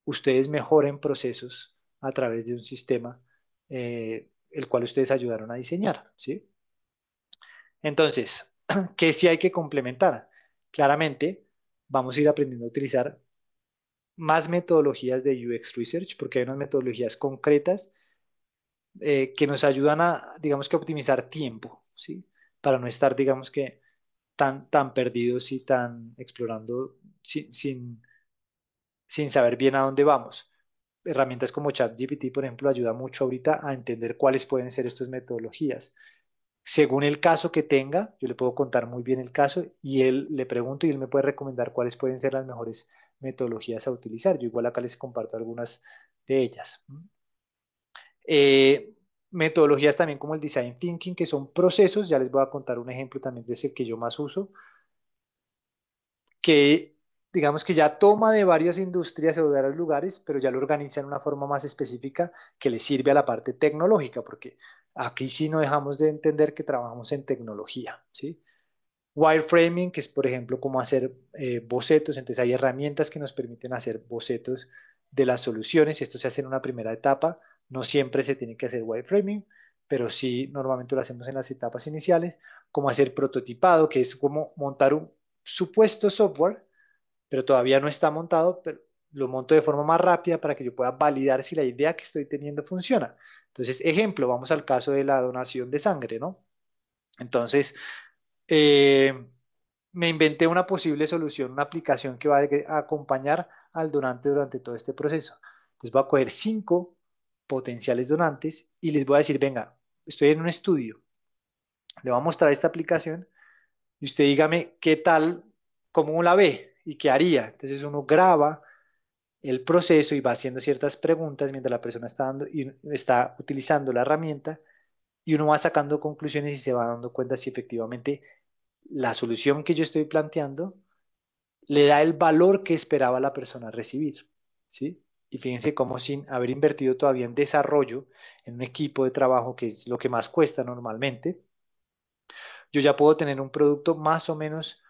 ustedes mejoren procesos a través de un sistema el cual ustedes ayudaron a diseñar, ¿sí? Entonces, ¿qué sí hay que complementar? Claramente, vamos a ir aprendiendo a utilizar más metodologías de UX Research, porque hay unas metodologías concretas que nos ayudan a, digamos que, optimizar tiempo, ¿sí? Para no estar, digamos que, tan perdidos y tan explorando sin saber bien a dónde vamos. Herramientas como ChatGPT, por ejemplo, ayuda mucho ahorita a entender cuáles pueden ser estas metodologías. Según el caso que tenga, yo le puedo contar muy bien el caso y él le pregunto y él me puede recomendar cuáles pueden ser las mejores metodologías a utilizar. Yo igual acá les comparto algunas de ellas. Eh, Metodologías también como el Design Thinking, que son procesos, ya les voy a contar un ejemplo también de ese que yo más uso, que digamos que ya toma de varias industrias o de varios lugares, pero ya lo organiza en una forma más específica que le sirve a la parte tecnológica, porque aquí sí no dejamos de entender que trabajamos en tecnología, ¿sí? Wireframing, que es, por ejemplo, cómo hacer bocetos. Entonces, hay herramientas que nos permiten hacer bocetos de las soluciones. Esto se hace en una primera etapa. No siempre se tiene que hacer wireframing, pero sí normalmente lo hacemos en las etapas iniciales. Como hacer prototipado, que es como montar un supuesto software, pero todavía no está montado, pero lo monto de forma más rápida para que yo pueda validar si la idea que estoy teniendo funciona. Entonces, ejemplo, vamos al caso de la donación de sangre, ¿no? Entonces, eh, me inventé una posible solución, una aplicación que va a acompañar al donante durante todo este proceso. Entonces voy a coger 5 potenciales donantes y les voy a decir, venga, estoy en un estudio, le voy a mostrar esta aplicación y usted dígame qué tal, cómo la ve y qué haría. Entonces uno graba el proceso y va haciendo ciertas preguntas mientras la persona está dando y está utilizando la herramienta y uno va sacando conclusiones y se va dando cuenta si efectivamente la solución que yo estoy planteando le da el valor que esperaba la persona recibir, ¿sí? Y fíjense cómo sin haber invertido todavía en desarrollo, en un equipo de trabajo, que es lo que más cuesta normalmente, yo ya puedo tener un producto más o menos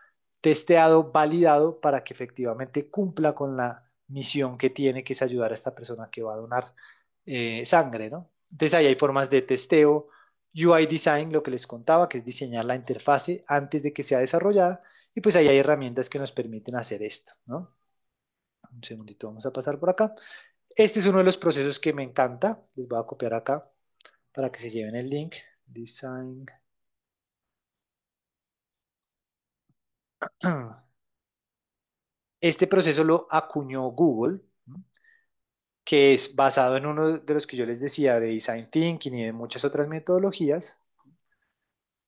testeado, validado, para que efectivamente cumpla con la misión que tiene, que es ayudar a esta persona que va a donar sangre, ¿no? Entonces ahí hay formas de testeo, UI design, lo que les contaba, que es diseñar la interfase antes de que sea desarrollada, y pues ahí hay herramientas que nos permiten hacer esto, ¿no? Un segundito, vamos a pasar por acá. Este es uno de los procesos que me encanta. Les voy a copiar acá para que se lleven el link. Design. Este proceso lo acuñó Google, ¿no? Que es basado en uno de los que yo les decía, de Design Thinking y de muchas otras metodologías.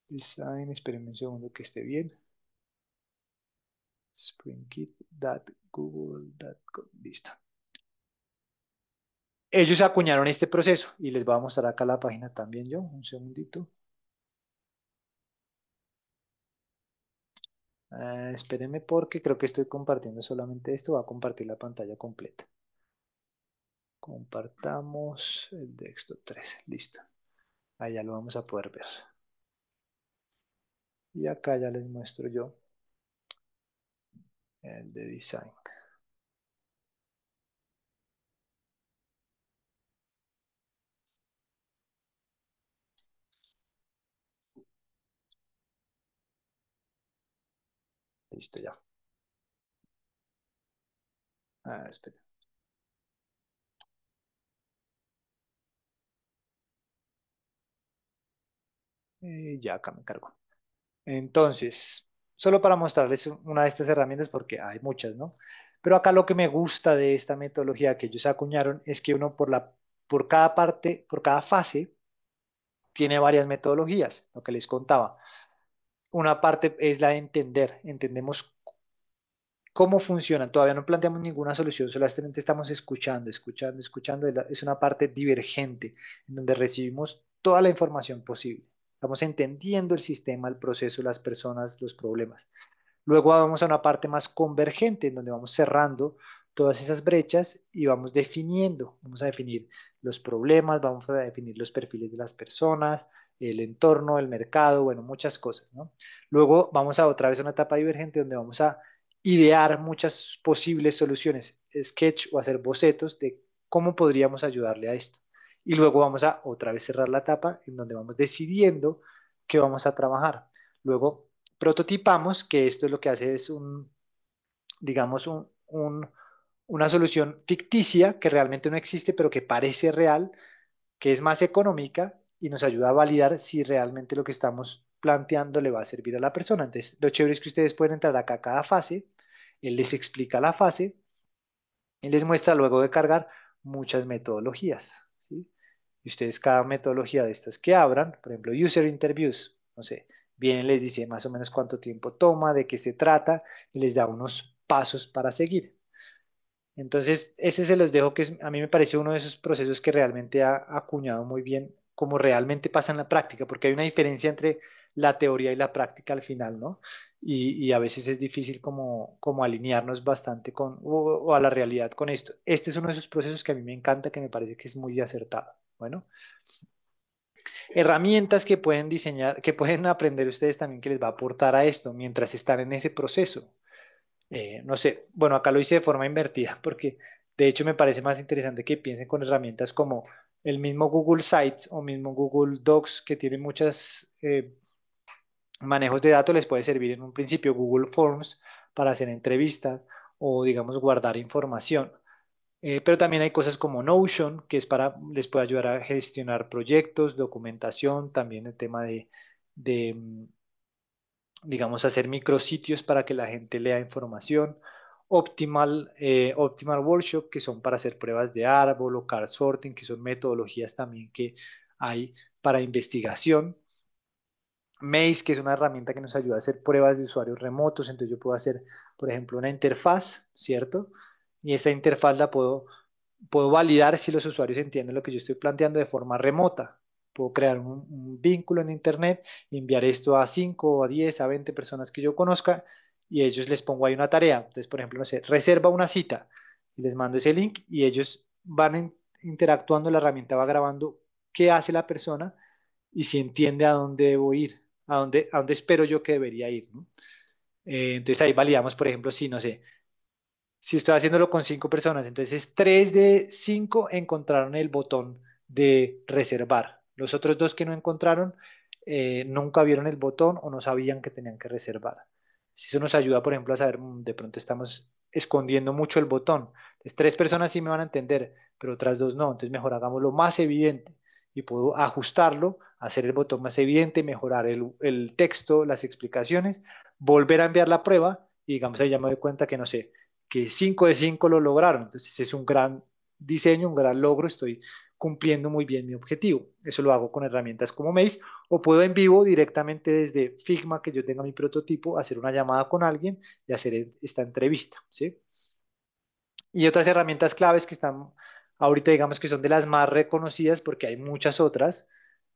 Design, espérenme un segundo que esté bien. springkit.google.com. Listo. Ellos acuñaron este proceso y les voy a mostrar acá la página también yo. Un segundito. Espérenme porque creo que estoy compartiendo solamente esto. Voy a compartir la pantalla completa. Compartamos el desktop 3. Listo. Allá lo vamos a poder ver. Y acá ya les muestro yo el de design. Listo ya. Esperen. Ya acá me cargo. Entonces, solo para mostrarles una de estas herramientas porque hay muchas, ¿no? Pero acá lo que me gusta de esta metodología que ellos acuñaron es que uno por cada parte, por cada fase, tiene varias metodologías, lo que les contaba. Una parte es la de entender. Entendemos cómo funcionan. Todavía no planteamos ninguna solución, solamente estamos escuchando, escuchando, escuchando. Es una parte divergente en donde recibimos toda la información posible. Estamos entendiendo el sistema, el proceso, las personas, los problemas. Luego vamos a una parte más convergente, en donde vamos cerrando todas esas brechas y vamos definiendo, vamos a definir los problemas, vamos a definir los perfiles de las personas, el entorno, el mercado, bueno, muchas cosas, ¿no? Luego vamos a otra vez a una etapa divergente donde vamos a idear muchas posibles soluciones, sketch o hacer bocetos de cómo podríamos ayudarle a esto. Y luego vamos a otra vez cerrar la etapa en donde vamos decidiendo qué vamos a trabajar. Luego prototipamos, que esto es lo que hace es digamos, una solución ficticia que realmente no existe, pero que parece real, que es más económica y nos ayuda a validar si realmente lo que estamos planteando le va a servir a la persona. Entonces, lo chévere es que ustedes pueden entrar acá a cada fase, él les explica la fase y les muestra luego de cargar muchas metodologías, ¿sí? Y ustedes cada metodología de estas que abran, por ejemplo, user interviews, no sé, viene y les dice más o menos cuánto tiempo toma, de qué se trata y les da unos pasos para seguir. Entonces, ese se los dejo a mí me parece uno de esos procesos que realmente ha acuñado muy bien cómo realmente pasa en la práctica, porque hay una diferencia entre la teoría y la práctica al final, ¿no? Y a veces es difícil como alinearnos bastante o a la realidad con esto. Este es uno de esos procesos que a mí me encanta, que me parece que es muy acertado. Bueno, herramientas que pueden diseñar, que pueden aprender ustedes también que les va a aportar a esto mientras están en ese proceso. No sé, bueno, acá lo hice de forma invertida porque de hecho me parece más interesante que piensen con herramientas como el mismo Google Sites o mismo Google Docs que tiene muchos manejos de datos, les puede servir en un principio Google Forms para hacer entrevistas o digamos guardar información. Pero también hay cosas como Notion, que es les puede ayudar a gestionar proyectos, documentación, también el tema de digamos, hacer micrositios para que la gente lea información. Optimal Workshop, que son para hacer pruebas de árbol o card sorting, que son metodologías también que hay para investigación. Maze, que es una herramienta que nos ayuda a hacer pruebas de usuarios remotos. Entonces yo puedo hacer, por ejemplo, una interfaz, ¿cierto? Y esta interfaz puedo validar si los usuarios entienden lo que yo estoy planteando de forma remota. Puedo crear un vínculo en Internet, enviar esto a 5, a 10, a 20 personas que yo conozca y ellos les pongo ahí una tarea. Entonces, por ejemplo, no sé, reserva una cita y les mando ese link y ellos interactuando, la herramienta va grabando qué hace la persona y si entiende a dónde debo ir, a dónde espero yo que debería ir, ¿no? Entonces ahí validamos, por ejemplo, si no sé, si estoy haciéndolo con 5 personas, entonces 3 de 5 encontraron el botón de reservar. Los otros dos que no encontraron nunca vieron el botón o no sabían que tenían que reservar. Si eso nos ayuda, por ejemplo, a saber, de pronto estamos escondiendo mucho el botón. Entonces, 3 personas sí me van a entender, pero otras dos no. Entonces, mejor hagámoslo más evidente y puedo ajustarlo, hacer el botón más evidente, mejorar el texto, las explicaciones, volver a enviar la prueba y digamos ahí ya me doy cuenta que no sé, que 5 de 5 lo lograron. Entonces es un gran diseño, un gran logro, estoy cumpliendo muy bien mi objetivo. Eso lo hago con herramientas como Maze o puedo en vivo directamente desde Figma, que yo tenga mi prototipo, hacer una llamada con alguien y hacer esta entrevista, ¿sí? Y otras herramientas claves que están ahorita, digamos que son de las más reconocidas porque hay muchas otras,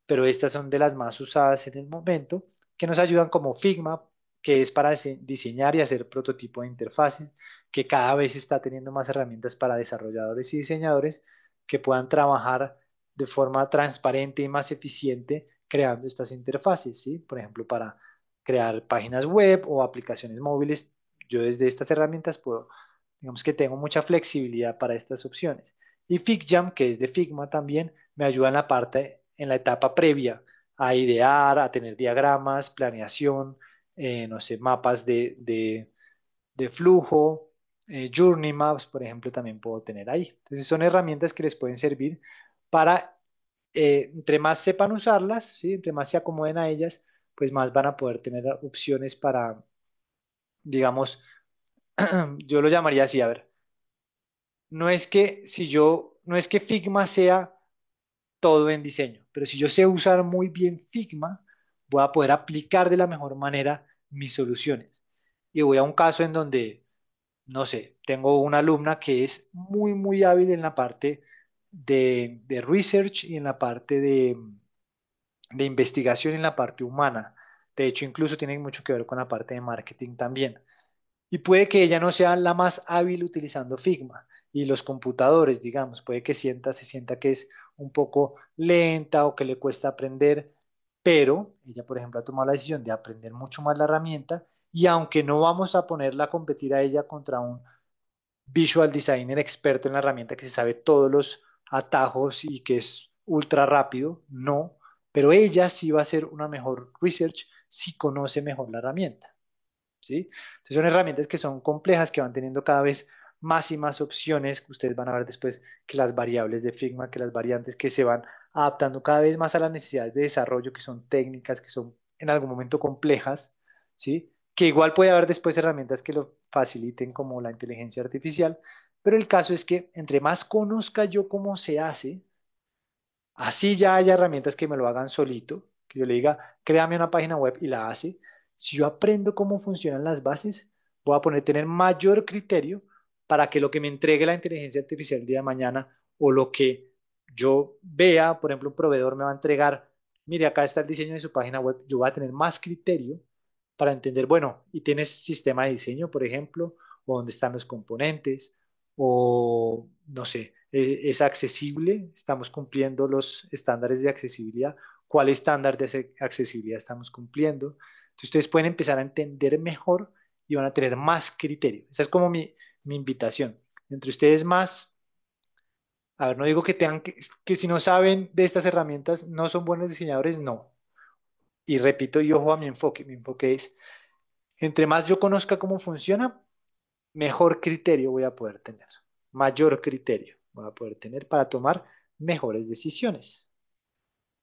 pero estas son de las más usadas en el momento, que nos ayudan como Figma, que es para diseñar y hacer prototipo de interfaces, que cada vez está teniendo más herramientas para desarrolladores y diseñadores que puedan trabajar de forma transparente y más eficiente creando estas interfaces, ¿sí? Por ejemplo, para crear páginas web o aplicaciones móviles, yo desde estas herramientas puedo, digamos que tengo mucha flexibilidad para estas opciones. Y FigJam, que es de Figma también, me ayuda en la parte, en la etapa previa, a idear, a tener diagramas, planeación, no sé, mapas de flujo, journey maps, por ejemplo, también puedo tener ahí. Entonces son herramientas que les pueden servir para, entre más sepan usarlas, ¿sí? Entre más se acomoden a ellas, pues más van a poder tener opciones para, digamos, yo lo llamaría así, a ver, no es que Figma sea todo en diseño, pero si yo sé usar muy bien Figma, voy a poder aplicar de la mejor manera mis soluciones. Y voy a un caso en donde no sé, tengo una alumna que es muy, muy hábil en la parte de research y en la parte de investigación en la parte humana. De hecho, incluso tiene mucho que ver con la parte de marketing también. Y puede que ella no sea la más hábil utilizando Figma y los computadores, digamos, puede que se sienta que es un poco lenta o que le cuesta aprender, pero ella, por ejemplo, ha tomado la decisión de aprender mucho más la herramienta y aunque no vamos a ponerla a competir a ella contra un visual designer experto en la herramienta que se sabe todos los atajos y que es ultra rápido, no, pero ella sí va a hacer una mejor research si conoce mejor la herramienta. ¿Sí? Entonces son herramientas que son complejas, que van teniendo cada vez más y más opciones, que ustedes van a ver después que las variables de Figma, que las variantes que se van adaptando cada vez más a las necesidades de desarrollo, que son técnicas, que son en algún momento complejas, ¿sí? Que igual puede haber después herramientas que lo faciliten como la inteligencia artificial, pero el caso es que entre más conozca yo cómo se hace, así ya haya herramientas que me lo hagan solito, que yo le diga, créame una página web y la hace. Si yo aprendo cómo funcionan las bases, voy a poder tener mayor criterio para que lo que me entregue la inteligencia artificial el día de mañana o lo que yo vea, por ejemplo, un proveedor me va a entregar, mire, acá está el diseño de su página web, yo voy a tener más criterio para entender, bueno, y tienes sistema de diseño, por ejemplo, o dónde están los componentes, o no sé, es accesible, estamos cumpliendo los estándares de accesibilidad, cuál estándar de accesibilidad estamos cumpliendo. Entonces ustedes pueden empezar a entender mejor y van a tener más criterio. Esa es como mi invitación. Entre ustedes más, a ver, no digo que tengan que si no saben de estas herramientas no son buenos diseñadores, no. Y repito, y ojo a mi enfoque es, entre más yo conozca cómo funciona, mejor criterio voy a poder tener, mayor criterio voy a poder tener para tomar mejores decisiones.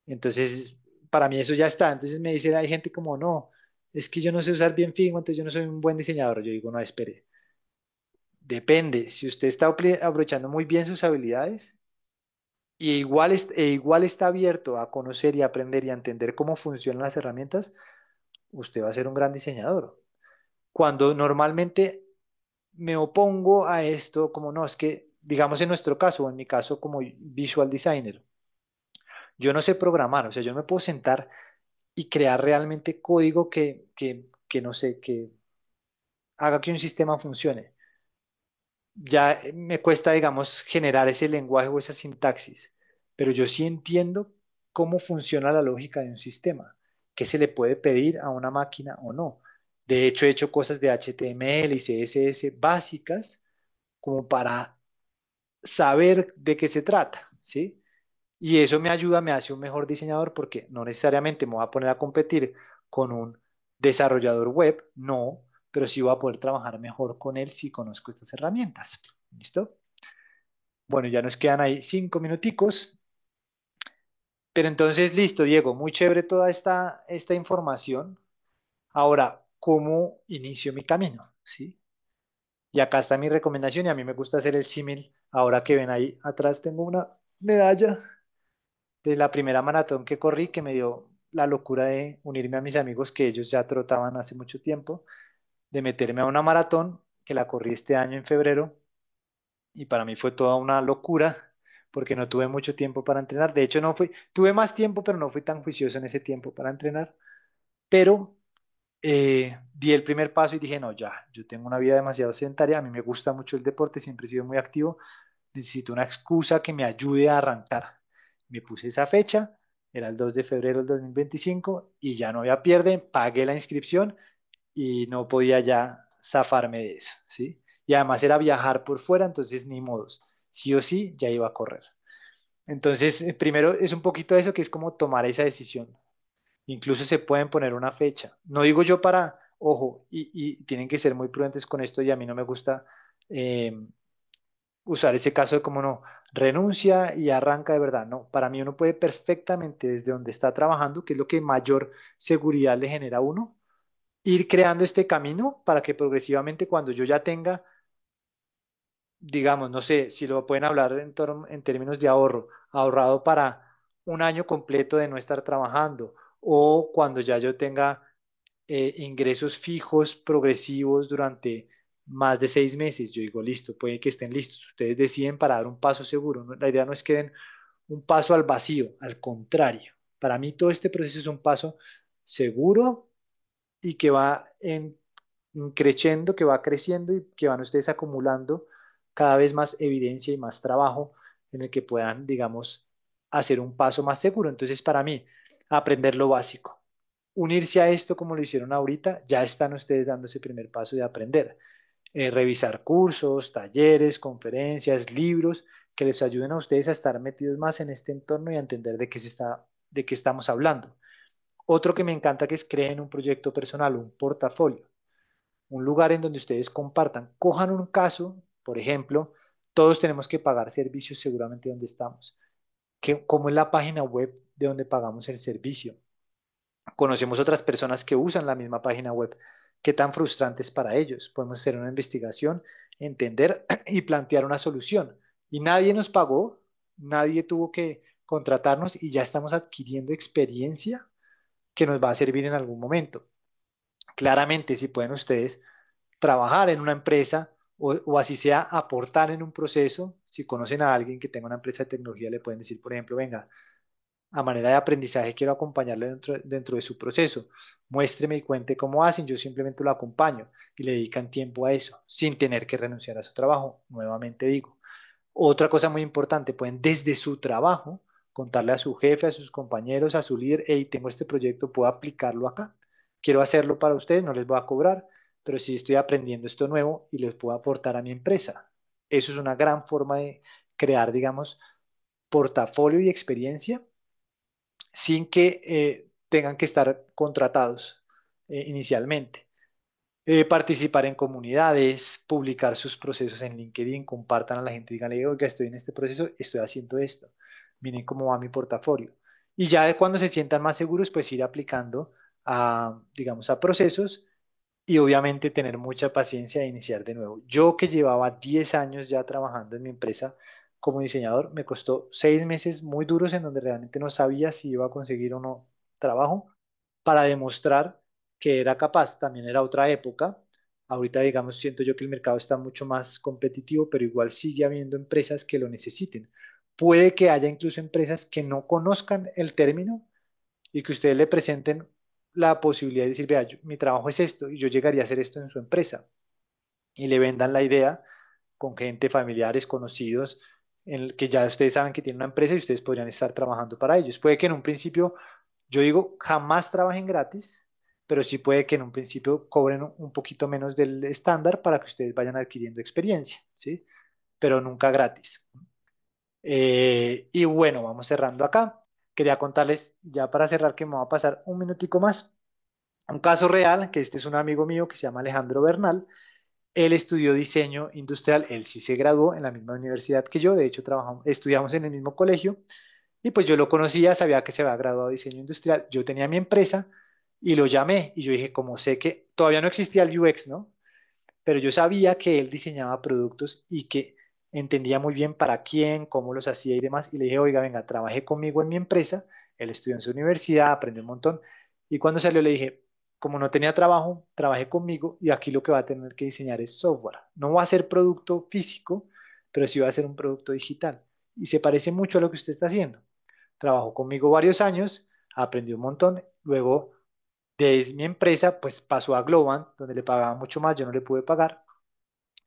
Entonces, para mí eso ya está. Entonces me dice, hay gente como, no, es que yo no sé usar bien Figma, entonces yo no soy un buen diseñador. Yo digo, no, espere, depende. Si usted está aprovechando muy bien sus habilidades y igual, igual está abierto a conocer y aprender y a entender cómo funcionan las herramientas, usted va a ser un gran diseñador. Cuando normalmente me opongo a esto, como no, es que, digamos en nuestro caso, o en mi caso como visual designer, yo no sé programar, o sea, yo no me puedo sentar y crear realmente código que no sé, que haga que un sistema funcione. Ya me cuesta, digamos, generar ese lenguaje o esa sintaxis, pero yo sí entiendo cómo funciona la lógica de un sistema, qué se le puede pedir a una máquina o no. De hecho, he hecho cosas de HTML y CSS básicas como para saber de qué se trata, ¿sí? Y eso me ayuda, me hace un mejor diseñador porque no necesariamente me voy a poner a competir con un desarrollador web, no, pero sí voy a poder trabajar mejor con él si conozco estas herramientas. ¿Listo? Bueno, ya nos quedan ahí 5 minuticos, pero entonces listo, Diego, muy chévere toda esta información. Ahora, ¿cómo inicio mi camino? ¿Sí? Y acá está mi recomendación y a mí me gusta hacer el símil. Ahora que ven ahí atrás tengo una medalla de la primera maratón que corrí que me dio la locura de unirme a mis amigos que ellos ya trotaban hace mucho tiempo, de meterme a una maratón que la corrí este año en febrero y para mí fue toda una locura porque no tuve mucho tiempo para entrenar. De hecho, no fui, tuve más tiempo, pero no fui tan juicioso en ese tiempo para entrenar. Pero di el primer paso y dije, no, ya, yo tengo una vida demasiado sedentaria, a mí me gusta mucho el deporte, siempre he sido muy activo, necesito una excusa que me ayude a arrancar. Me puse esa fecha, era el 2 de febrero del 2025 y ya no había pierde, pagué la inscripción y no podía ya zafarme de eso, ¿sí? Y además era viajar por fuera, entonces ni modos, sí o sí ya iba a correr. Entonces, primero es un poquito eso que es como tomar esa decisión. Incluso se pueden poner una fecha. No digo yo para, ojo, y tienen que ser muy prudentes con esto y a mí no me gusta eh, usar ese caso de como no, renuncia y arranca de verdad. No, para mí uno puede perfectamente desde donde está trabajando, que es lo que mayor seguridad le genera a uno, ir creando este camino para que progresivamente cuando yo ya tenga, digamos, no sé, si lo pueden hablar en términos de ahorro, ahorrado para un año completo de no estar trabajando o cuando ya yo tenga ingresos fijos progresivos durante más de 6 meses. Yo digo, listo, puede que estén listos. Ustedes deciden para dar un paso seguro. La idea no es que den un paso al vacío, al contrario. Para mí todo este proceso es un paso seguro y que va creciendo, que va creciendo y que van ustedes acumulando cada vez más evidencia y más trabajo en el que puedan, digamos, hacer un paso más seguro. Entonces, para mí, aprender lo básico. Unirse a esto como lo hicieron ahorita, ya están ustedes dando ese primer paso de aprender. Revisar cursos, talleres, conferencias, libros que les ayuden a ustedes a estar metidos más en este entorno y a entender de qué estamos hablando. Otro que me encanta que es creen un proyecto personal, un portafolio, un lugar en donde ustedes compartan. Cojan un caso, por ejemplo, todos tenemos que pagar servicios seguramente donde estamos. ¿Cómo es la página web de donde pagamos el servicio? Conocemos otras personas que usan la misma página web. ¿Qué tan frustrante es para ellos? Podemos hacer una investigación, entender y plantear una solución. Y nadie nos pagó, nadie tuvo que contratarnos y ya estamos adquiriendo experiencia que nos va a servir en algún momento. Claramente, si pueden ustedes trabajar en una empresa o así sea aportar en un proceso, si conocen a alguien que tenga una empresa de tecnología, le pueden decir, por ejemplo, venga, a manera de aprendizaje quiero acompañarle dentro de su proceso. Muéstreme y cuente cómo hacen, yo simplemente lo acompaño y le dedican tiempo a eso, sin tener que renunciar a su trabajo, nuevamente digo. Otra cosa muy importante, pueden desde su trabajo contarle a su jefe, a sus compañeros, a su líder, hey, tengo este proyecto, puedo aplicarlo acá. Quiero hacerlo para ustedes, no les voy a cobrar, pero sí estoy aprendiendo esto nuevo y les puedo aportar a mi empresa. Eso es una gran forma de crear, digamos, portafolio y experiencia sin que tengan que estar contratados inicialmente. Participar en comunidades, publicar sus procesos en LinkedIn, compartan a la gente, díganle, oiga, estoy en este proceso, estoy haciendo esto, miren cómo va mi portafolio. Y ya cuando se sientan más seguros, pues ir aplicando a, digamos, a procesos y obviamente tener mucha paciencia e iniciar de nuevo. Yo que llevaba 10 años ya trabajando en mi empresa como diseñador, me costó 6 meses muy duros en donde realmente no sabía si iba a conseguir o no trabajo para demostrar que era capaz. También era otra época. Ahorita, digamos, siento yo que el mercado está mucho más competitivo, pero igual sigue habiendo empresas que lo necesiten. Puede que haya incluso empresas que no conozcan el término y que ustedes le presenten la posibilidad de decir, vea, mi trabajo es esto y yo llegaría a hacer esto en su empresa y le vendan la idea con gente, familiares, conocidos, en el que ya ustedes saben que tienen una empresa y ustedes podrían estar trabajando para ellos. Puede que en un principio, yo digo, jamás trabajen gratis, pero sí puede que en un principio cobren un poquito menos del estándar para que ustedes vayan adquiriendo experiencia, ¿sí? Pero nunca gratis. Y bueno, vamos cerrando acá. Quería contarles ya para cerrar que me va a pasar un minutico más. Un caso real, que este es un amigo mío que se llama Alejandro Bernal. Él estudió diseño industrial, él sí se graduó en la misma universidad que yo, de hecho estudiamos en el mismo colegio y pues yo lo conocía, sabía que se había graduado de diseño industrial, yo tenía mi empresa y lo llamé y yo dije, como sé que todavía no existía el UX, ¿no? Pero yo sabía que él diseñaba productos y que entendía muy bien para quién, cómo los hacía y demás. Y le dije, oiga, venga, trabajé conmigo en mi empresa. Él estudió en su universidad, aprendió un montón. Y cuando salió le dije, como no tenía trabajo, trabajé conmigo y aquí lo que va a tener que diseñar es software. No va a ser producto físico, pero sí va a ser un producto digital. Y se parece mucho a lo que usted está haciendo. Trabajó conmigo varios años, aprendió un montón. Luego de mi empresa, pues pasó a Globant, donde le pagaba mucho más, yo no le pude pagar.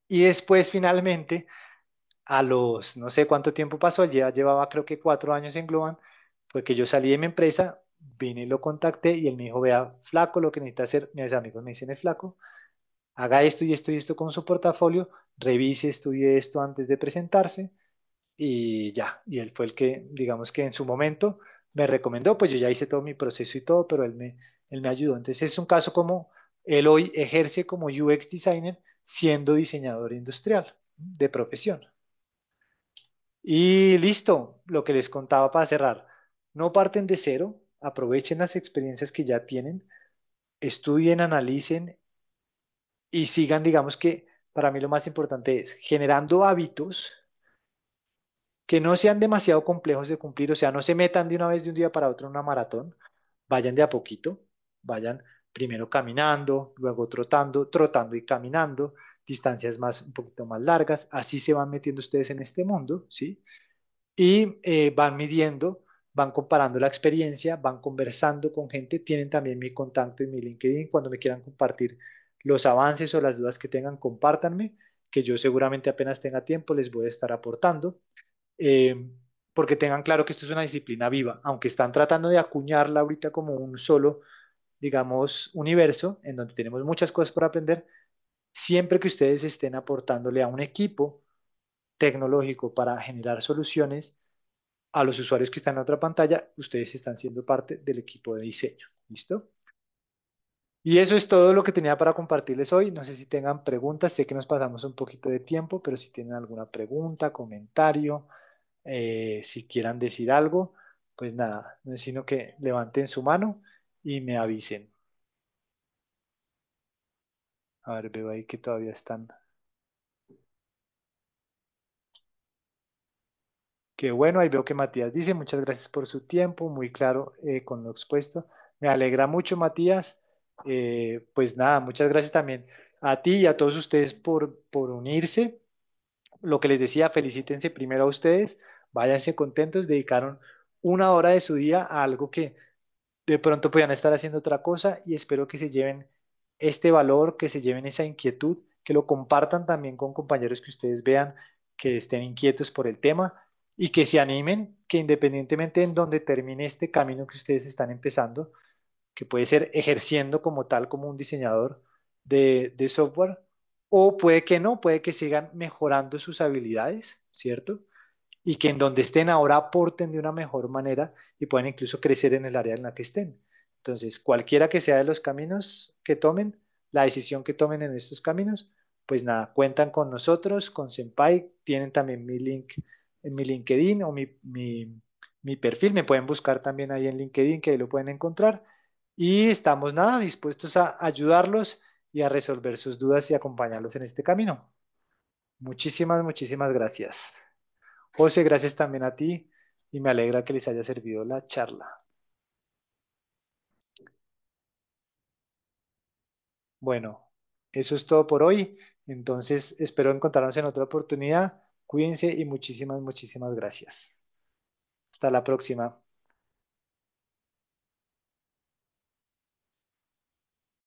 Y después finalmente, a los, no sé cuánto tiempo pasó, ya llevaba creo que 4 años en Globant, fue que yo salí de mi empresa, vine y lo contacté y él me dijo, vea, flaco, lo que necesita hacer, mis amigos me dicen, es flaco, haga esto y esto y esto con su portafolio, revise, estudie esto antes de presentarse y ya, y él fue el que, digamos que en su momento me recomendó, pues yo ya hice todo mi proceso y todo, pero él me ayudó. Entonces es un caso como él hoy ejerce como UX designer siendo diseñador industrial de profesión. Y listo, lo que les contaba para cerrar. No parten de cero, aprovechen las experiencias que ya tienen, estudien, analicen y sigan, digamos que para mí lo más importante es generando hábitos que no sean demasiado complejos de cumplir, o sea, no se metan de una vez de un día para otro en una maratón, vayan de a poquito, vayan primero caminando, luego trotando, trotando y caminando, distancias más, un poquito más largas. Así se van metiendo ustedes en este mundo, ¿sí? Y van midiendo, van comparando la experiencia, van conversando con gente, tienen también mi contacto y mi LinkedIn. Cuando me quieran compartir los avances o las dudas que tengan, compártanme, que yo seguramente apenas tenga tiempo les voy a estar aportando, eh, porque tengan claro que esto es una disciplina viva, aunque están tratando de acuñarla ahorita como un solo, digamos, universo en donde tenemos muchas cosas por aprender. Siempre que ustedes estén aportándole a un equipo tecnológico para generar soluciones, a los usuarios que están en otra pantalla, ustedes están siendo parte del equipo de diseño. ¿Listo? Y eso es todo lo que tenía para compartirles hoy. No sé si tengan preguntas, sé que nos pasamos un poquito de tiempo, pero si tienen alguna pregunta, comentario, si quieran decir algo, pues nada, no es sino que levanten su mano y me avisen. A ver, veo ahí que todavía están. Qué bueno, ahí veo que Matías dice, muchas gracias por su tiempo, muy claro con lo expuesto. Me alegra mucho, Matías. Pues nada, muchas gracias también a ti y a todos ustedes por unirse. Lo que les decía, felicítense primero a ustedes, váyanse contentos, dedicaron una hora de su día a algo que de pronto podían estar haciendo otra cosa y espero que se lleven este valor, que se lleven esa inquietud, que lo compartan también con compañeros que ustedes vean que estén inquietos por el tema y que se animen, que independientemente en donde termine este camino que ustedes están empezando, que puede ser ejerciendo como tal, como un diseñador de software, o puede que no, puede que sigan mejorando sus habilidades, ¿cierto? Y que en donde estén ahora aporten de una mejor manera y puedan incluso crecer en el área en la que estén. Entonces, cualquiera que sea de los caminos que tomen, la decisión que tomen en estos caminos, pues nada, cuentan con nosotros, con Senpai, tienen también mi link en mi LinkedIn o mi perfil, me pueden buscar también ahí en LinkedIn, que ahí lo pueden encontrar. Y estamos nada, dispuestos a ayudarlos y a resolver sus dudas y acompañarlos en este camino. Muchísimas, muchísimas gracias. José, gracias también a ti y me alegra que les haya servido la charla. Bueno, eso es todo por hoy. Entonces, espero encontrarnos en otra oportunidad. Cuídense y muchísimas, muchísimas gracias. Hasta la próxima.